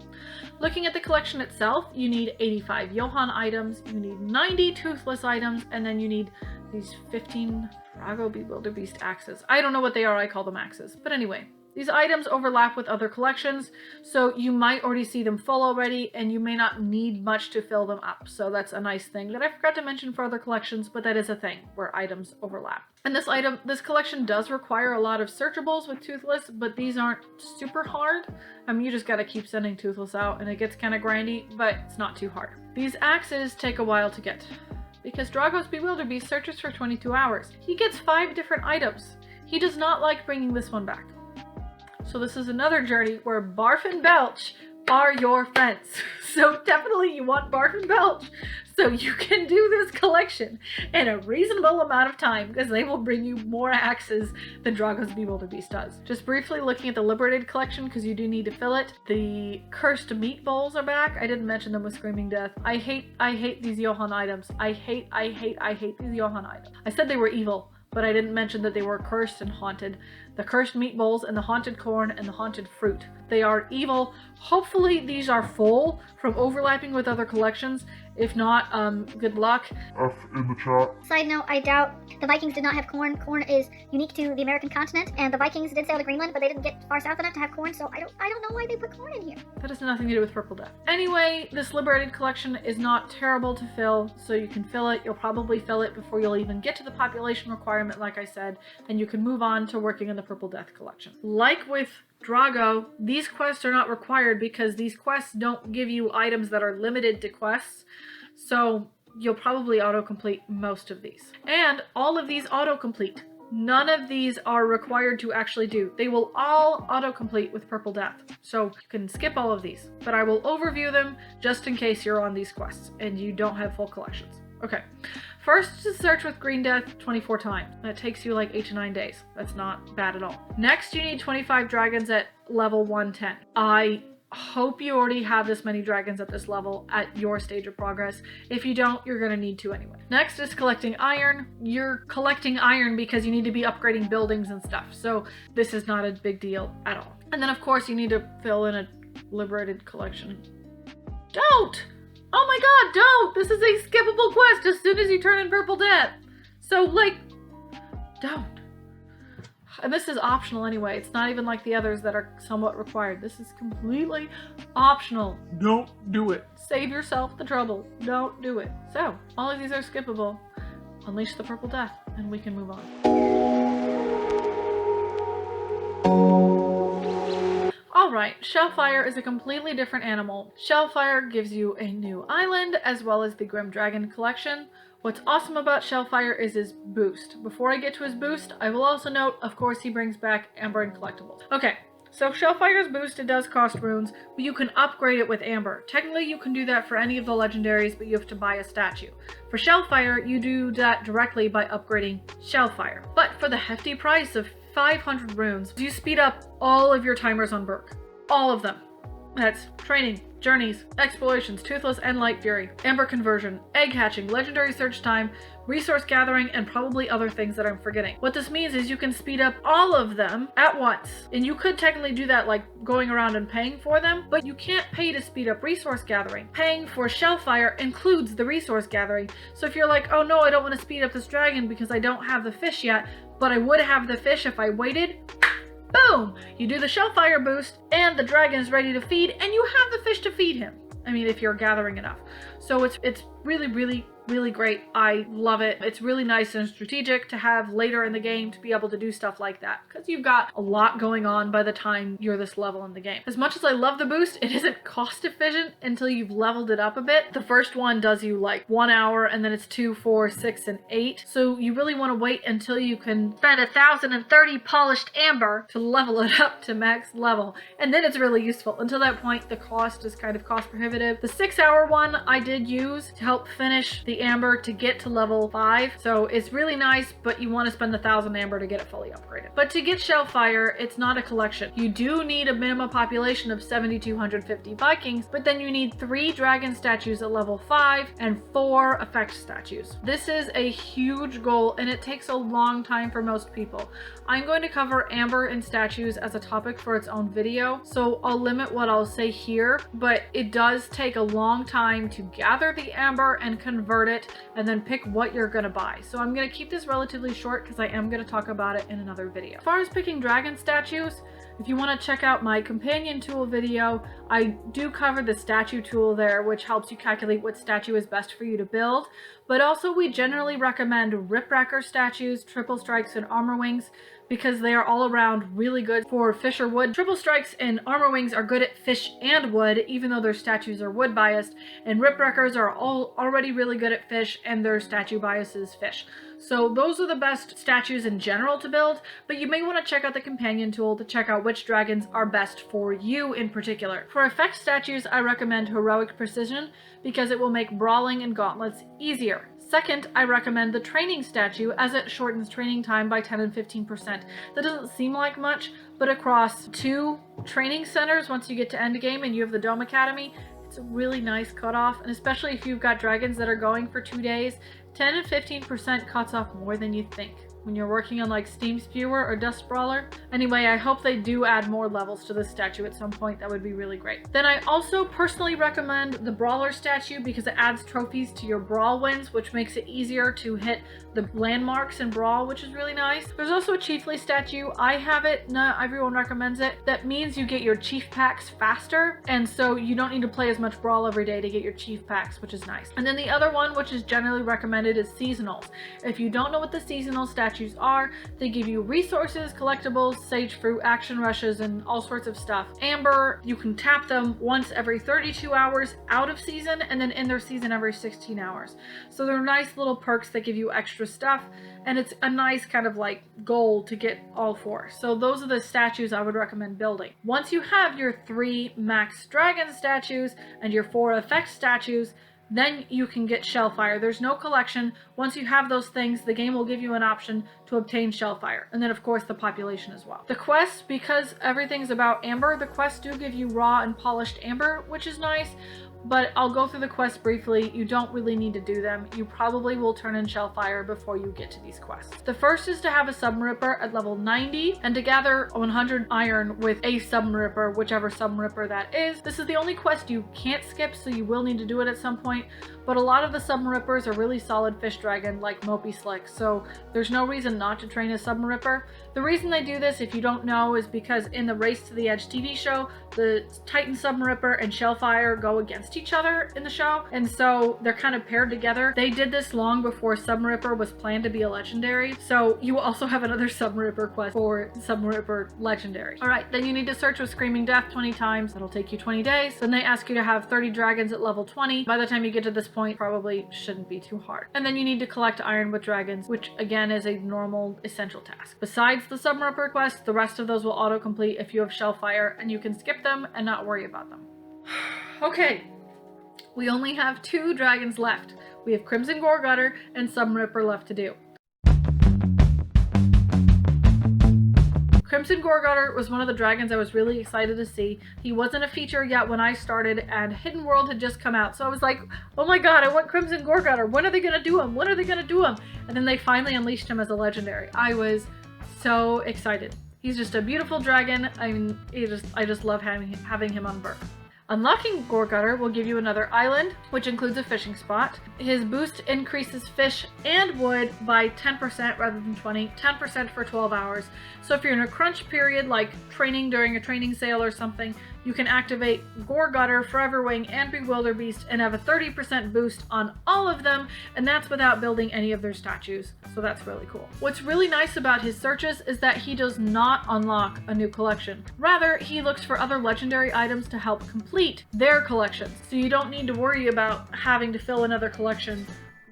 Looking at the collection itself, you need 85 Johann items, you need 90 Toothless items, and then you need these 15 Drago Bewilderbeast axes. I don't know what they are, I call them axes. But anyway, these items overlap with other collections, so you might already see them full already, and you may not need much to fill them up. So that's a nice thing that I forgot to mention for other collections, but that is a thing where items overlap. And this collection does require a lot of searchables with Toothless, but these aren't super hard. I mean, you just gotta keep sending Toothless out, and it gets kind of grindy, but it's not too hard. These axes take a while to get, because Drago's Bewilderbeast searches for 22 hours. He gets 5 different items. He does not like bringing this one back. So this is another journey where Barf and Belch are your friends. So definitely you want Barf and Belch so you can do this collection in a reasonable amount of time, because they will bring you more axes than Drago's Bewilderbeast does. Just briefly looking at the Liberated collection, because you do need to fill it. The Cursed Meat Bowls are back. I didn't mention them with Screaming Death. I hate these Johann items. I hate these Johann items. I said they were evil, but I didn't mention that they were cursed and haunted. The Cursed Meat Bowls and the Haunted Corn and the Haunted Fruit. They are evil. Hopefully these are full from overlapping with other collections. If not, good luck. F in the chat. Side note, I doubt the Vikings did not have corn. Corn is unique to the American continent, and the Vikings did sail to Greenland, but they didn't get far south enough to have corn, so I don't know why they put corn in here. That has nothing to do with Purple Death. Anyway, this Liberated collection is not terrible to fill, so you can fill it. You'll probably fill it before you'll even get to the population requirement, like I said, and you can move on to working on the Purple Death collection. Like with Drago, these quests are not required because these quests don't give you items that are limited to quests, so you'll probably autocomplete most of these. And all of these autocomplete. None of these are required to actually do. They will all autocomplete with Purple Death, so you can skip all of these, but I will overview them just in case you're on these quests and you don't have full collections. Okay, first to search with Green Death 24 times. That takes you like 8 to 9 days. That's not bad at all. Next, you need 25 dragons at level 110. I hope you already have this many dragons at this level at your stage of progress. If you don't, you're going to need to anyway. Next is collecting iron. You're collecting iron because you need to be upgrading buildings and stuff, so this is not a big deal at all. And then of course you need to fill in a Liberated collection. Don't! Oh my god, don't! This is a skippable quest as soon as you turn in Purple Death. So, like, don't. And this is optional anyway. It's not even like the others that are somewhat required. This is completely optional. Don't do it. Save yourself the trouble. Don't do it. So, all of these are skippable. Unleash the Purple Death, and we can move on. Alright, Shellfire is a completely different animal. Shellfire gives you a new island, as well as the Grim Dragon collection. What's awesome about Shellfire is his boost. Before I get to his boost, I will also note, of course, he brings back Amber and collectibles. Okay, so Shellfire's boost, it does cost runes, but you can upgrade it with Amber. Technically, you can do that for any of the legendaries, but you have to buy a statue. For Shellfire, you do that directly by upgrading Shellfire. But for the hefty price of 500 runes, you speed up all of your timers on Berk. All of them. That's training, journeys, explorations, Toothless and Light Fury, Amber conversion, egg hatching, legendary search time, resource gathering, and probably other things that I'm forgetting. What this means is you can speed up all of them at once. And you could technically do that like going around and paying for them, but you can't pay to speed up resource gathering. Paying for Shellfire includes the resource gathering. So if you're like, oh no, I don't want to speed up this dragon because I don't have the fish yet, but I would have the fish if I waited, boom! You do the Shellfire boost, and the dragon is ready to feed, and you have the fish to feed him. I mean, if you're gathering enough. So it's really, really, really great. I love it. It's really nice and strategic to have later in the game to be able to do stuff like that, because you've got a lot going on by the time you're this level in the game. As much as I love the boost, it isn't cost efficient until you've leveled it up a bit. The first one does you like 1 hour, and then it's 2, 4, 6, and 8. So you really want to wait until you can spend 1,030 polished amber to level it up to max level, and then it's really useful. Until that point, the cost is kind of cost prohibitive. The 6-hour one I did use to help finish the amber to get to level 5, so it's really nice, but you want to spend 1,000 amber to get it fully upgraded. But to get Shellfire, it's not a collection. You do need a minimum population of 7,250 Vikings, but then you need 3 dragon statues at level 5 and 4 effect statues. This is a huge goal, and it takes a long time for most people. I'm going to cover amber and statues as a topic for its own video, so I'll limit what I'll say here, but it does take a long time to gather the amber and convert it, and then pick what you're gonna buy. So I'm gonna keep this relatively short because I am gonna talk about it in another video. As far as picking dragon statues, if you want to check out my companion tool video, I do cover the statue tool there, which helps you calculate what statue is best for you to build. But also we generally recommend Ripwrecker statues, Triple Strikes, and Armor Wings, because they are all around really good for fish or wood. Triple Strikes and Armor Wings are good at fish and wood, even though their statues are wood biased, and Ripwreckers are all already really good at fish, and their statue bias is fish. So those are the best statues in general to build, but you may want to check out the companion tool to check out which dragons are best for you in particular. For effect statues, I recommend Heroic Precision, because it will make brawling and gauntlets easier. Second, I recommend the training statue, as it shortens training time by 10 and 15%. That doesn't seem like much, but across 2 training centers, once you get to endgame and you have the Dome Academy, it's a really nice cutoff, and especially if you've got dragons that are going for 2 days, 10 and 15% cuts off more than you think when you're working on like Steam Spewer or Dust Brawler. Anyway, I hope they do add more levels to this statue at some point. That would be really great. Then I also personally recommend the Brawler statue because it adds trophies to your Brawl wins, which makes it easier to hit the landmarks in Brawl, which is really nice. There's also a Chiefly statue. I have it, not everyone recommends it. That means you get your Chief Packs faster, and so you don't need to play as much Brawl every day to get your Chief Packs, which is nice. And then the other one, which is generally recommended, is Seasonals. If you don't know what the seasonal statues are, they give you resources, collectibles, sage fruit, action rushes, and all sorts of stuff. Amber, you can tap them once every 32 hours out of season, and then in their season every 16 hours. So they're nice little perks that give you extra stuff, and it's a nice kind of like goal to get all 4. So those are the statues I would recommend building. Once you have your 3 max dragon statues and your 4 effect statues, then you can get Shellfire. There's no collection. Once you have those things, the game will give you an option to obtain Shellfire. And then of course the population as well. The quests, because everything's about amber, the quests do give you raw and polished amber, which is nice. but I'll go through the quests briefly. You don't really need to do them. You probably will turn in Shellfire before you get to these quests. The first is to have a Submaripper at level 90 and to gather 100 iron with a Submaripper, whichever Submaripper that is. This is the only quest you can't skip, so you will need to do it at some point, but a lot of the Submarippers are really solid fish dragon like Mopey Slick, so there's no reason not to train a Submaripper. The reason they do this, if you don't know, is because in the Race to the Edge TV show, the Titan Submaripper and Shellfire go against each other in the show, and so they're kind of paired together. They did this long before Submaripper was planned to be a legendary, so you also have another Submaripper quest for Submaripper legendary. Alright, then you need to search with Screaming Death 20 times. That'll take you 20 days. Then they ask you to have 30 dragons at level 20. By the time you get to this point, probably shouldn't be too hard. And then you need to collect iron with dragons, which again is a normal essential task. Besides the Submaripper quest, the rest of those will auto-complete if you have Shellfire, and you can skip them and not worry about them. Okay, we only have 2 dragons left. We have Crimson Goregutter and Submaripper left to do. Crimson Goregutter was one of the dragons I was really excited to see. He wasn't a feature yet when I started, and Hidden World had just come out, so I was like, oh my god, I want Crimson Goregutter. When are they gonna do him? When are they gonna do him? And then they finally unleashed him as a legendary. I was so excited. He's just a beautiful dragon. I mean, I just love having him on Berk. Unlocking Goregutter will give you another island, which includes a fishing spot. His boost increases fish and wood by 10% rather than 20, 10% for 12 hours. So if you're in a crunch period, like training during a training sale or something, you can activate Goregutter, Foreverwing, and Bewilderbeast and have a 30% boost on all of them, and that's without building any of their statues. So that's really cool. What's really nice about his searches is that he does not unlock a new collection. Rather, he looks for other legendary items to help complete their collections. So you don't need to worry about having to fill another collection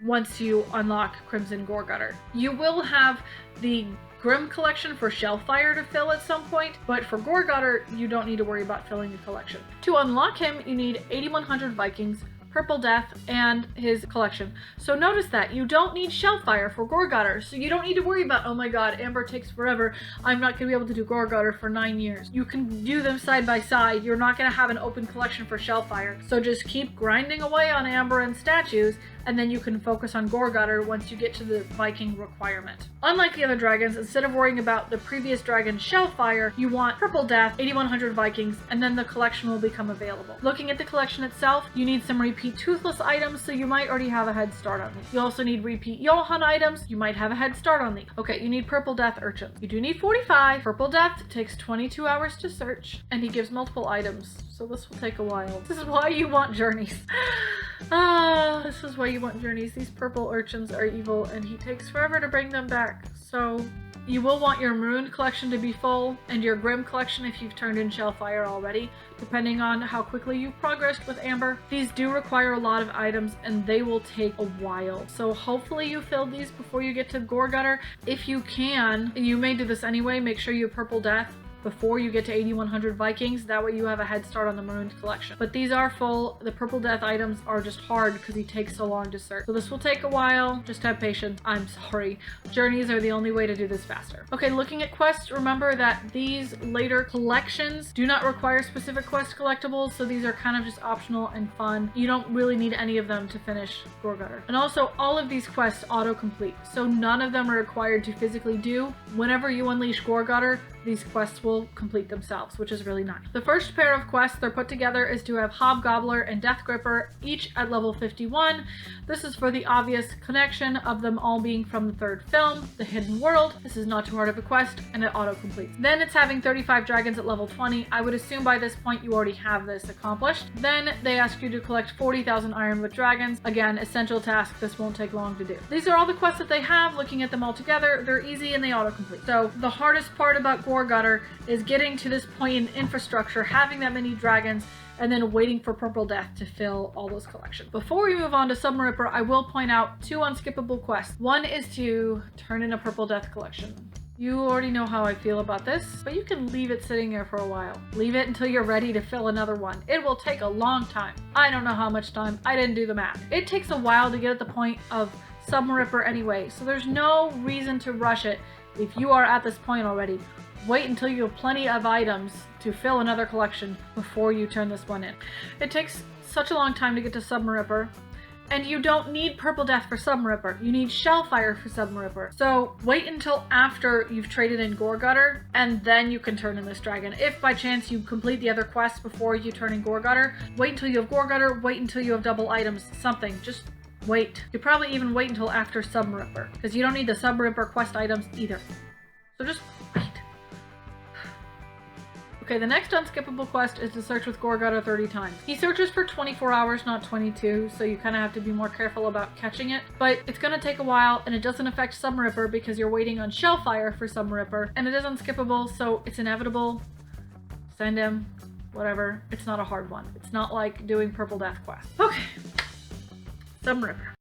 once you unlock Crimson Goregutter. You will have the Grim collection for Shellfire to fill at some point, but for Goregutter, you don't need to worry about filling a collection. To unlock him, you need 8100 Vikings, Purple Death, and his collection. So notice that you don't need Shellfire for Goregutter, so you don't need to worry about, oh my god, Amber takes forever, I'm not going to be able to do Goregutter for 9 years. You can do them side by side. You're not going to have an open collection for Shellfire, so just keep grinding away on Amber and statues, and then you can focus on Goregutter once you get to the Viking requirement. Unlike the other dragons, instead of worrying about the previous dragon Shellfire, you want Purple Death, 8100 Vikings, and then the collection will become available. Looking at the collection itself, you need some repeat Toothless items, so you might already have a head start on these. You also need repeat Johan items, you might have a head start on these. Okay, you need Purple Death Urchin. You do need 45. Purple Death takes 22 hours to search, and he gives multiple items, so this will take a while. This is why you want journeys. This is why you want journeys. These purple urchins are evil, and he takes forever to bring them back. So you will want your Marooned collection to be full, and your Grim collection if you've turned in Shellfire already, depending on how quickly you've progressed with Amber. These do require a lot of items, and they will take a while. So hopefully you filled these before you get to Goregutter. If you can, and you may do this anyway, make sure you have Purple Death before you get to 8100 Vikings, that way you have a head start on the Marooned collection. But these are full. The Purple Death items are just hard because he takes so long to search. So this will take a while. Just have patience. I'm sorry. Journeys are the only way to do this faster. Okay, looking at quests, remember that these later collections do not require specific quest collectibles, so these are kind of just optional and fun. You don't really need any of them to finish Goregutter. And also, all of these quests auto-complete, so none of them are required to physically do. Whenever you unleash Goregutter, these quests will complete themselves, which is really nice. The first pair of quests they're put together is to have Hobgobbler and Death Gripper, each at level 51. This is for the obvious connection of them all being from the third film, The Hidden World. This is not too hard of a quest, and it auto-completes. Then it's having 35 dragons at level 20. I would assume by this point you already have this accomplished. Then they ask you to collect 40,000 iron with dragons. Again, essential task. This won't take long to do. These are all the quests that they have. Looking at them all together, they're easy and they auto-complete. So the hardest part about Goregutter is getting to this point in infrastructure, having that many dragons, and then waiting for Purple Death to fill all those collections. Before we move on to Submaripper, I will point out 2 unskippable quests. One is to turn in a Purple Death collection. You already know how I feel about this, but you can leave it sitting there for a while. Leave it until you're ready to fill another one. It will take a long time. I don't know how much time. I didn't do the math. It takes a while to get at the point of Submaripper anyway, so there's no reason to rush it if you are at this point already. wait until you have plenty of items to fill another collection before you turn this one in. It takes such a long time to get to Submaripper, and you don't need Purple Death for Submaripper. You need Shellfire for Submaripper. So wait until after you've traded in Goregutter, and then you can turn in this dragon. If by chance you complete the other quests before you turn in Goregutter, wait until you have Goregutter, wait until you have double items, something. Just wait. You probably even wait until after Submaripper, because you don't need the Submaripper quest items either. So just wait. Okay, the next unskippable quest is to search with Goregutter 30 times. He searches for 24 hours, not 22, so you kind of have to be more careful about catching it. But it's going to take a while, and it doesn't affect Submaripper because you're waiting on Shellfire for Submaripper, and it is unskippable, so it's inevitable. Send him, whatever. It's not a hard one. It's not like doing Purple Death quest. Okay, Submaripper.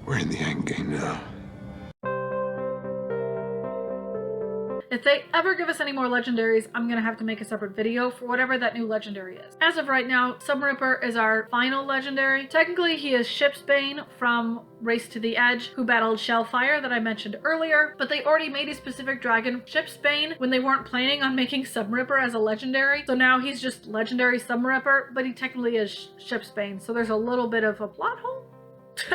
We're in the end game now. If they ever give us any more legendaries, I'm gonna have to make a separate video for whatever that new legendary is. As of right now, Submaripper is our final legendary. Technically, he is Shipsbane from Race to the Edge, who battled Shellfire that I mentioned earlier, but they already made a specific dragon, Shipsbane, when they weren't planning on making Submaripper as a legendary. So now he's just legendary Submaripper, but he technically is Shipsbane, so there's a little bit of a plot hole?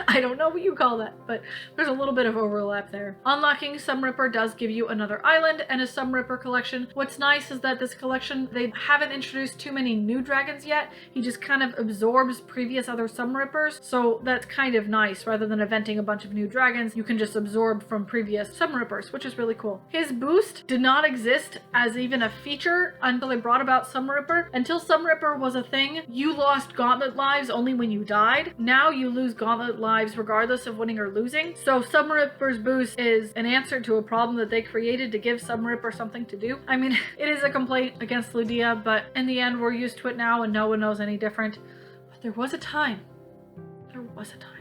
I don't know what you call that, but there's a little bit of overlap there. Unlocking Submaripper does give you another island and a Submaripper collection. What's nice is that this collection, they haven't introduced too many new dragons yet. He just kind of absorbs previous other Submarippers, so that's kind of nice. Rather than eventing a bunch of new dragons, you can just absorb from previous Submarippers, which is really cool. His boost did not exist as even a feature until they brought about Submaripper. Until Submaripper was a thing, you lost gauntlet lives only when you died. Now you lose gauntlet lives regardless of winning or losing. So Submaripper's boost is an answer to a problem that they created to give Submaripper something to do. I mean, it is a complaint against Ludia, but in the end we're used to it now and no one knows any different. But there was a time. There was a time.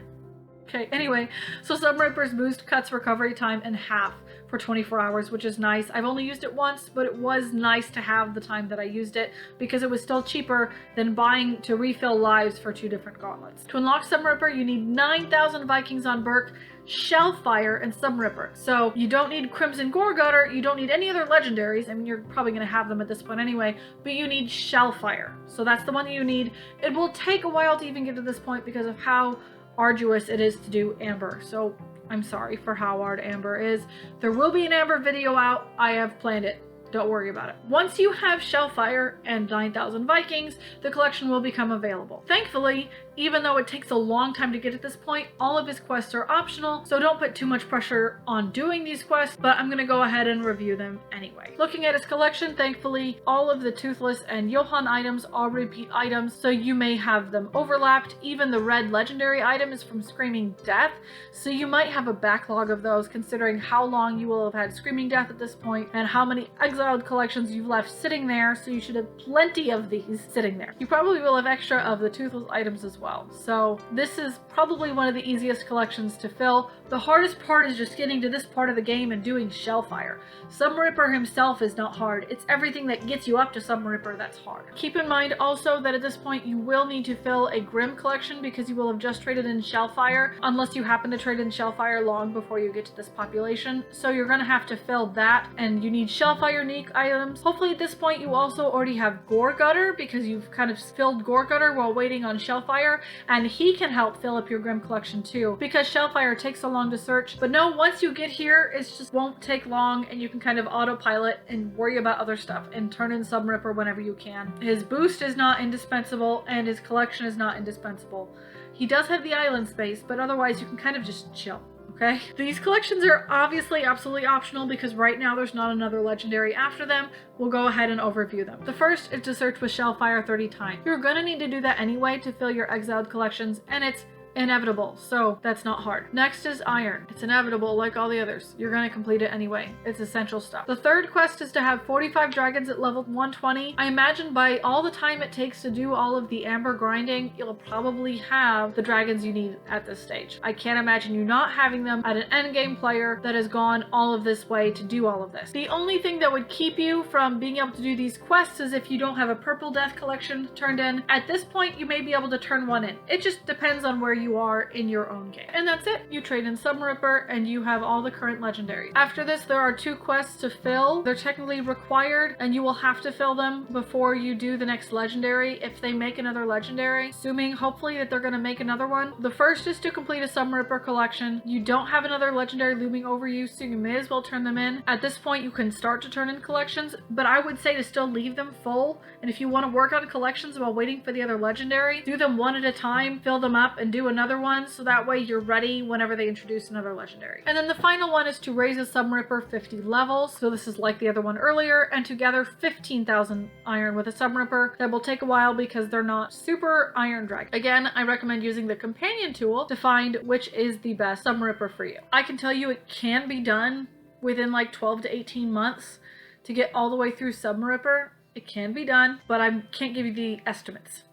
Okay, anyway, so Submaripper's boost cuts recovery time in half for 24 hours, which is nice. I've only used it once, but it was nice to have the time that I used it because it was still cheaper than buying to refill lives for 2 different gauntlets. To unlock Submaripper, you need 9,000 Vikings on Berk, Shellfire, and Submaripper. So you don't need Crimson Goregutter, you don't need any other legendaries. I mean, you're probably going to have them at this point anyway, but you need Shellfire. So that's the one that you need. It will take a while to even get to this point because of how arduous it is to do Amber. So I'm sorry for how hard Amber is. There will be an Amber video out. I have planned it. Don't worry about it. Once you have Shellfire and 9,000 Vikings, the collection will become available. Thankfully, even though it takes a long time to get to this point, all of his quests are optional, so don't put too much pressure on doing these quests, but I'm gonna go ahead and review them anyway. Looking at his collection, thankfully, all of the Toothless and Johann items are repeat items, so you may have them overlapped. Even the red legendary item is from Screaming Death, so you might have a backlog of those considering how long you will have had Screaming Death at this point and how many exiled collections you've left sitting there, so you should have plenty of these sitting there. You probably will have extra of the Toothless items as well. So this is probably one of the easiest collections to fill. The hardest part is just getting to this part of the game and doing Shellfire. Submaripper himself is not hard. It's everything that gets you up to Submaripper that's hard. Keep in mind also that at this point you will need to fill a Grim collection because you will have just traded in Shellfire, unless you happen to trade in Shellfire long before you get to this population. So you're going to have to fill that, and you need Shellfire unique items. Hopefully at this point you also already have Goregutter because you've kind of filled Goregutter while waiting on Shellfire, and he can help fill up your Grim collection too because Shellfire takes so long to search. But no, once you get here, it just won't take long and you can kind of autopilot and worry about other stuff and turn in Submaripper whenever you can. His boost is not indispensable and his collection is not indispensable. He does have the island space, but otherwise you can kind of just chill. Okay? These collections are obviously absolutely optional because right now there's not another legendary after them. We'll go ahead and overview them. The first is to search with Shellfire 30 times. You're gonna need to do that anyway to fill your exiled collections, and it's inevitable, so that's not hard. Next is Iron. It's inevitable like all the others. You're gonna complete it anyway. It's essential stuff. The third quest is to have 45 dragons at level 120. I imagine by all the time it takes to do all of the Amber grinding, you'll probably have the dragons you need at this stage. I can't imagine you not having them at an endgame player that has gone all of this way to do all of this. The only thing that would keep you from being able to do these quests is if you don't have a Purple Death collection turned in. At this point, you may be able to turn one in. It just depends on where you are in your own game. And that's it. You trade in Submaripper and you have all the current legendaries. After this, there are 2 quests to fill. They're technically required and you will have to fill them before you do the next legendary if they make another legendary, assuming hopefully that they're going to make another one. The first is to complete a Submaripper collection. You don't have another legendary looming over you, so you may as well turn them in. At this point, you can start to turn in collections, but I would say to still leave them full. And if you want to work on collections while waiting for the other legendary, do them one at a time, fill them up, and do another one, so that way you're ready whenever they introduce another legendary. And then the final one is to raise a Submaripper 50 levels. So this is like the other one earlier, and to gather 15,000 iron with a Submaripper. That will take a while because they're not super iron dragon. Again, I recommend using the companion tool to find which is the best Submaripper for you. I can tell you it can be done within like 12 to 18 months to get all the way through Submaripper. It can be done, but I can't give you the estimates.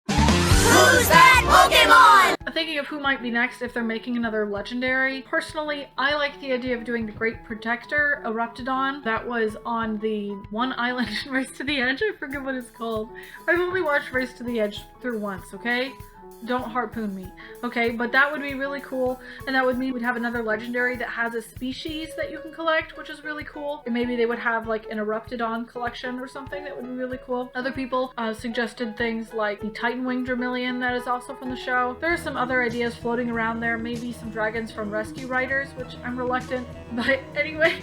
Who's that Pokemon? I'm thinking of who might be next if they're making another legendary. Personally, I like the idea of doing the Great Protector, Eruptodon. That was on the one island in Race to the Edge. I forget what it's called. I've only watched Race to the Edge through once, okay? Don't harpoon me. Okay, but that would be really cool, and that would mean we'd have another legendary that has a species that you can collect, which is really cool. And maybe they would have like an Eruptodon collection or something that would be really cool. Other people suggested things like the Titan Wing Dramillion that is also from the show. There are some other ideas floating around there, maybe some dragons from Rescue Riders, which I'm reluctant, but anyway.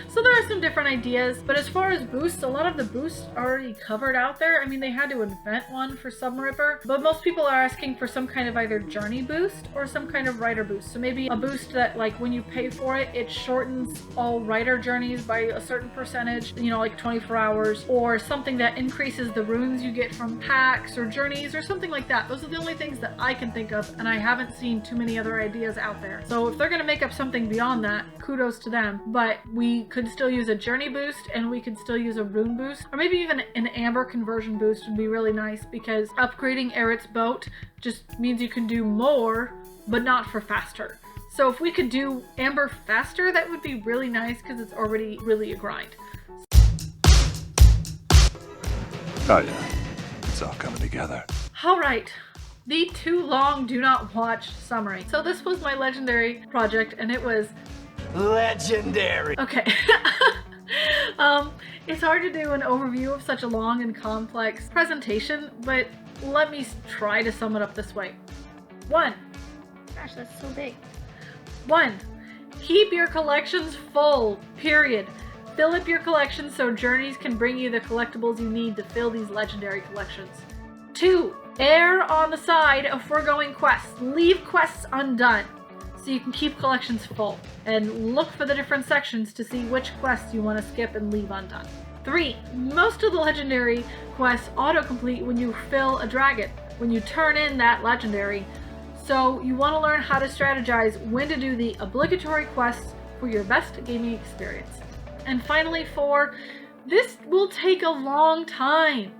So there are some different ideas, but as far as boosts, a lot of the boosts are already covered out there. I mean, they had to invent one for Submaripper, but most people are asking for some kind of either journey boost or some kind of rider boost. So maybe a boost that, like, when you pay for it, it shortens all rider journeys by a certain percentage, you know, like 24 hours, or something that increases the runes you get from packs or journeys or something like that. Those are the only things that I can think of, and I haven't seen too many other ideas out there. So if they're gonna make up something beyond that, kudos to them. But we could still use a journey boost, and we could still use a rune boost, or maybe even an amber conversion boost would be really nice, because upgrading Eret's boat just means you can do more, but not for faster. So if we could do amber faster, that would be really nice, because it's already really a grind. Oh yeah, it's all coming together. Alright, the too long do not watch summary. So this was my legendary project, and it was Legendary. okay. It's hard to do an overview of such a long and complex presentation, but let me try to sum it up this way. 1. Gosh, that's so big. 1. Keep your collections full, period. Fill up your collections so journeys can bring you the collectibles you need to fill these legendary collections. 2. Err on the side of foregoing quests. Leave quests undone, so you can keep collections full, and look for the different sections to see which quests you want to skip and leave undone. 3. Most of the legendary quests autocomplete when you fill a dragon, when you turn in that legendary, so you want to learn how to strategize when to do the obligatory quests for your best gaming experience. And finally 4, this will take a long time.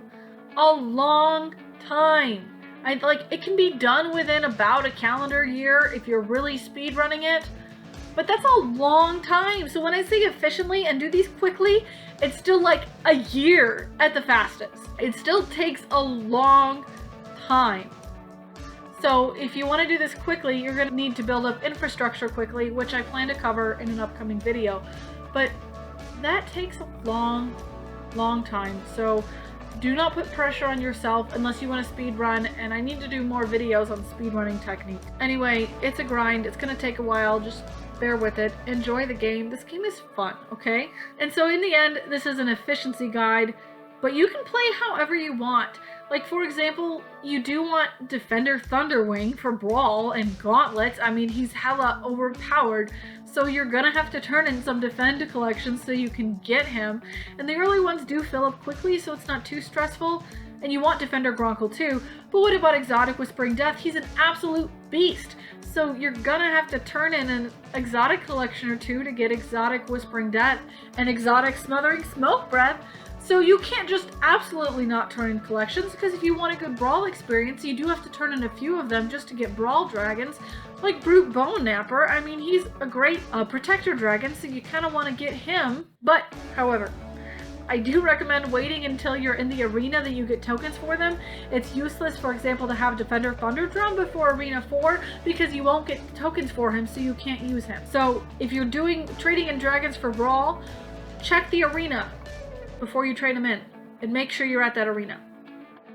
A long time. It can be done within about a calendar year if you're really speed running it, but that's a long time. So when I say efficiently and do these quickly, it's still like a year at the fastest. It still takes a long time. So if you want to do this quickly, you're going to need to build up infrastructure quickly, which I plan to cover in an upcoming video, but that takes a long time. So do not put pressure on yourself unless you want to speed run, and I need to do more videos on speedrunning technique. Anyway, it's a grind. It's going to take a while. Just bear with it. Enjoy the game. This game is fun, okay? And so in the end, this is an efficiency guide, but you can play however you want. Like, for example, you do want Defender Thunderwing for Brawl and Gauntlets. I mean, he's hella overpowered, so you're gonna have to turn in some Defend collections so you can get him. And the early ones do fill up quickly, so it's not too stressful. And you want Defender Gronkle too, but what about Exotic Whispering Death? He's an absolute beast. So you're gonna have to turn in an exotic collection or two to get Exotic Whispering Death and Exotic Smothering Smoke Breath. So you can't just absolutely not turn in collections, because if you want a good Brawl experience, you do have to turn in a few of them just to get Brawl dragons, like Brute Bone Napper. I mean, he's a great protector dragon, so you kind of want to get him. But, however, I do recommend waiting until you're in the arena that you get tokens for them. It's useless, for example, to have Defender Thunderdrum before Arena 4 because you won't get tokens for him, so you can't use him. So if you're trading in dragons for Brawl, check the arena before you trade them in and make sure you're at that arena.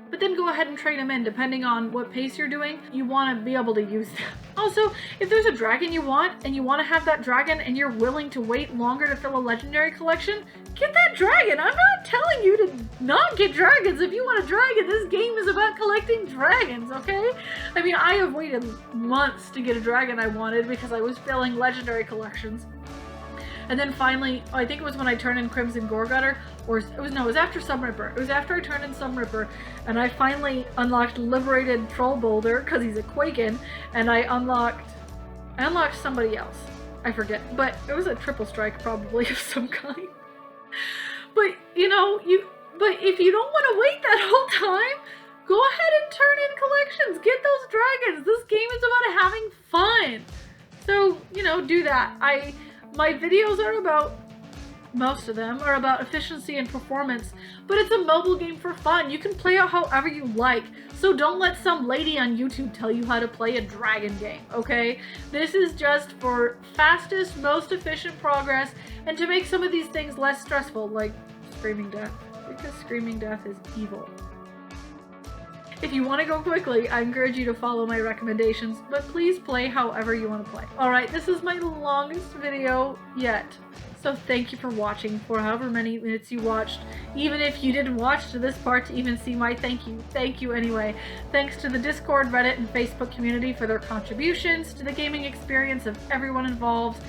But then go ahead and trade them in. Depending on what pace you're doing, you want to be able to use them. Also, if there's a dragon you want and you want to have that dragon and you're willing to wait longer to fill a legendary collection, get that dragon. I'm not telling you to not get dragons. If you want a dragon, this game is about collecting dragons, okay? I mean, I have waited months to get a dragon I wanted because I was filling legendary collections. And then finally, I think it was when I turned in Crimson Goregutter, or it was after Submaripper. It was after I turned in Submaripper, and I finally unlocked Liberated Troll Boulder, because he's a Quaken, and I unlocked somebody else. I forget, but it was a triple strike probably of some kind. But, you know, but if you don't want to wait that whole time, go ahead and turn in collections. Get those dragons. This game is about having fun. So, you know, do that. My videos are about, most of them are about efficiency and performance, but it's a mobile game for fun. You can play it however you like, so don't let some lady on YouTube tell you how to play a dragon game, okay? This is just for fastest, most efficient progress, and to make some of these things less stressful, like Screaming Death, because Screaming Death is evil. If you want to go quickly, I encourage you to follow my recommendations, but please play however you want to play. Alright, this is my longest video yet, so thank you for watching for however many minutes you watched. Even if you didn't watch to this part to even see my thank you anyway. Thanks to the Discord, Reddit, and Facebook community for their contributions to the gaming experience of everyone involved,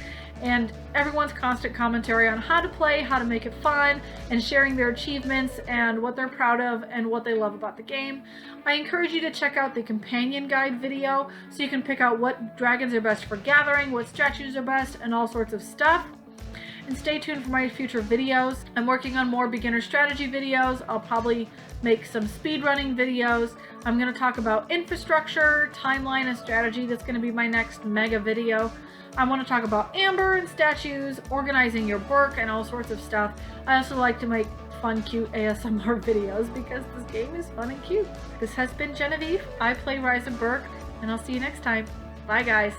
and everyone's constant commentary on how to play, how to make it fun, and sharing their achievements and what they're proud of and what they love about the game. I encourage you to check out the companion guide video so you can pick out what dragons are best for gathering, what statues are best, and all sorts of stuff. And stay tuned for my future videos. I'm working on more beginner strategy videos. I'll probably make some speedrunning videos. I'm going to talk about infrastructure, timeline, and strategy. That's going to be my next mega video. I want to talk about Amber and statues, organizing your Berk, and all sorts of stuff. I also like to make fun, cute ASMR videos because this game is fun and cute. This has been Genevieve. I play Rise of Berk, and I'll see you next time. Bye, guys.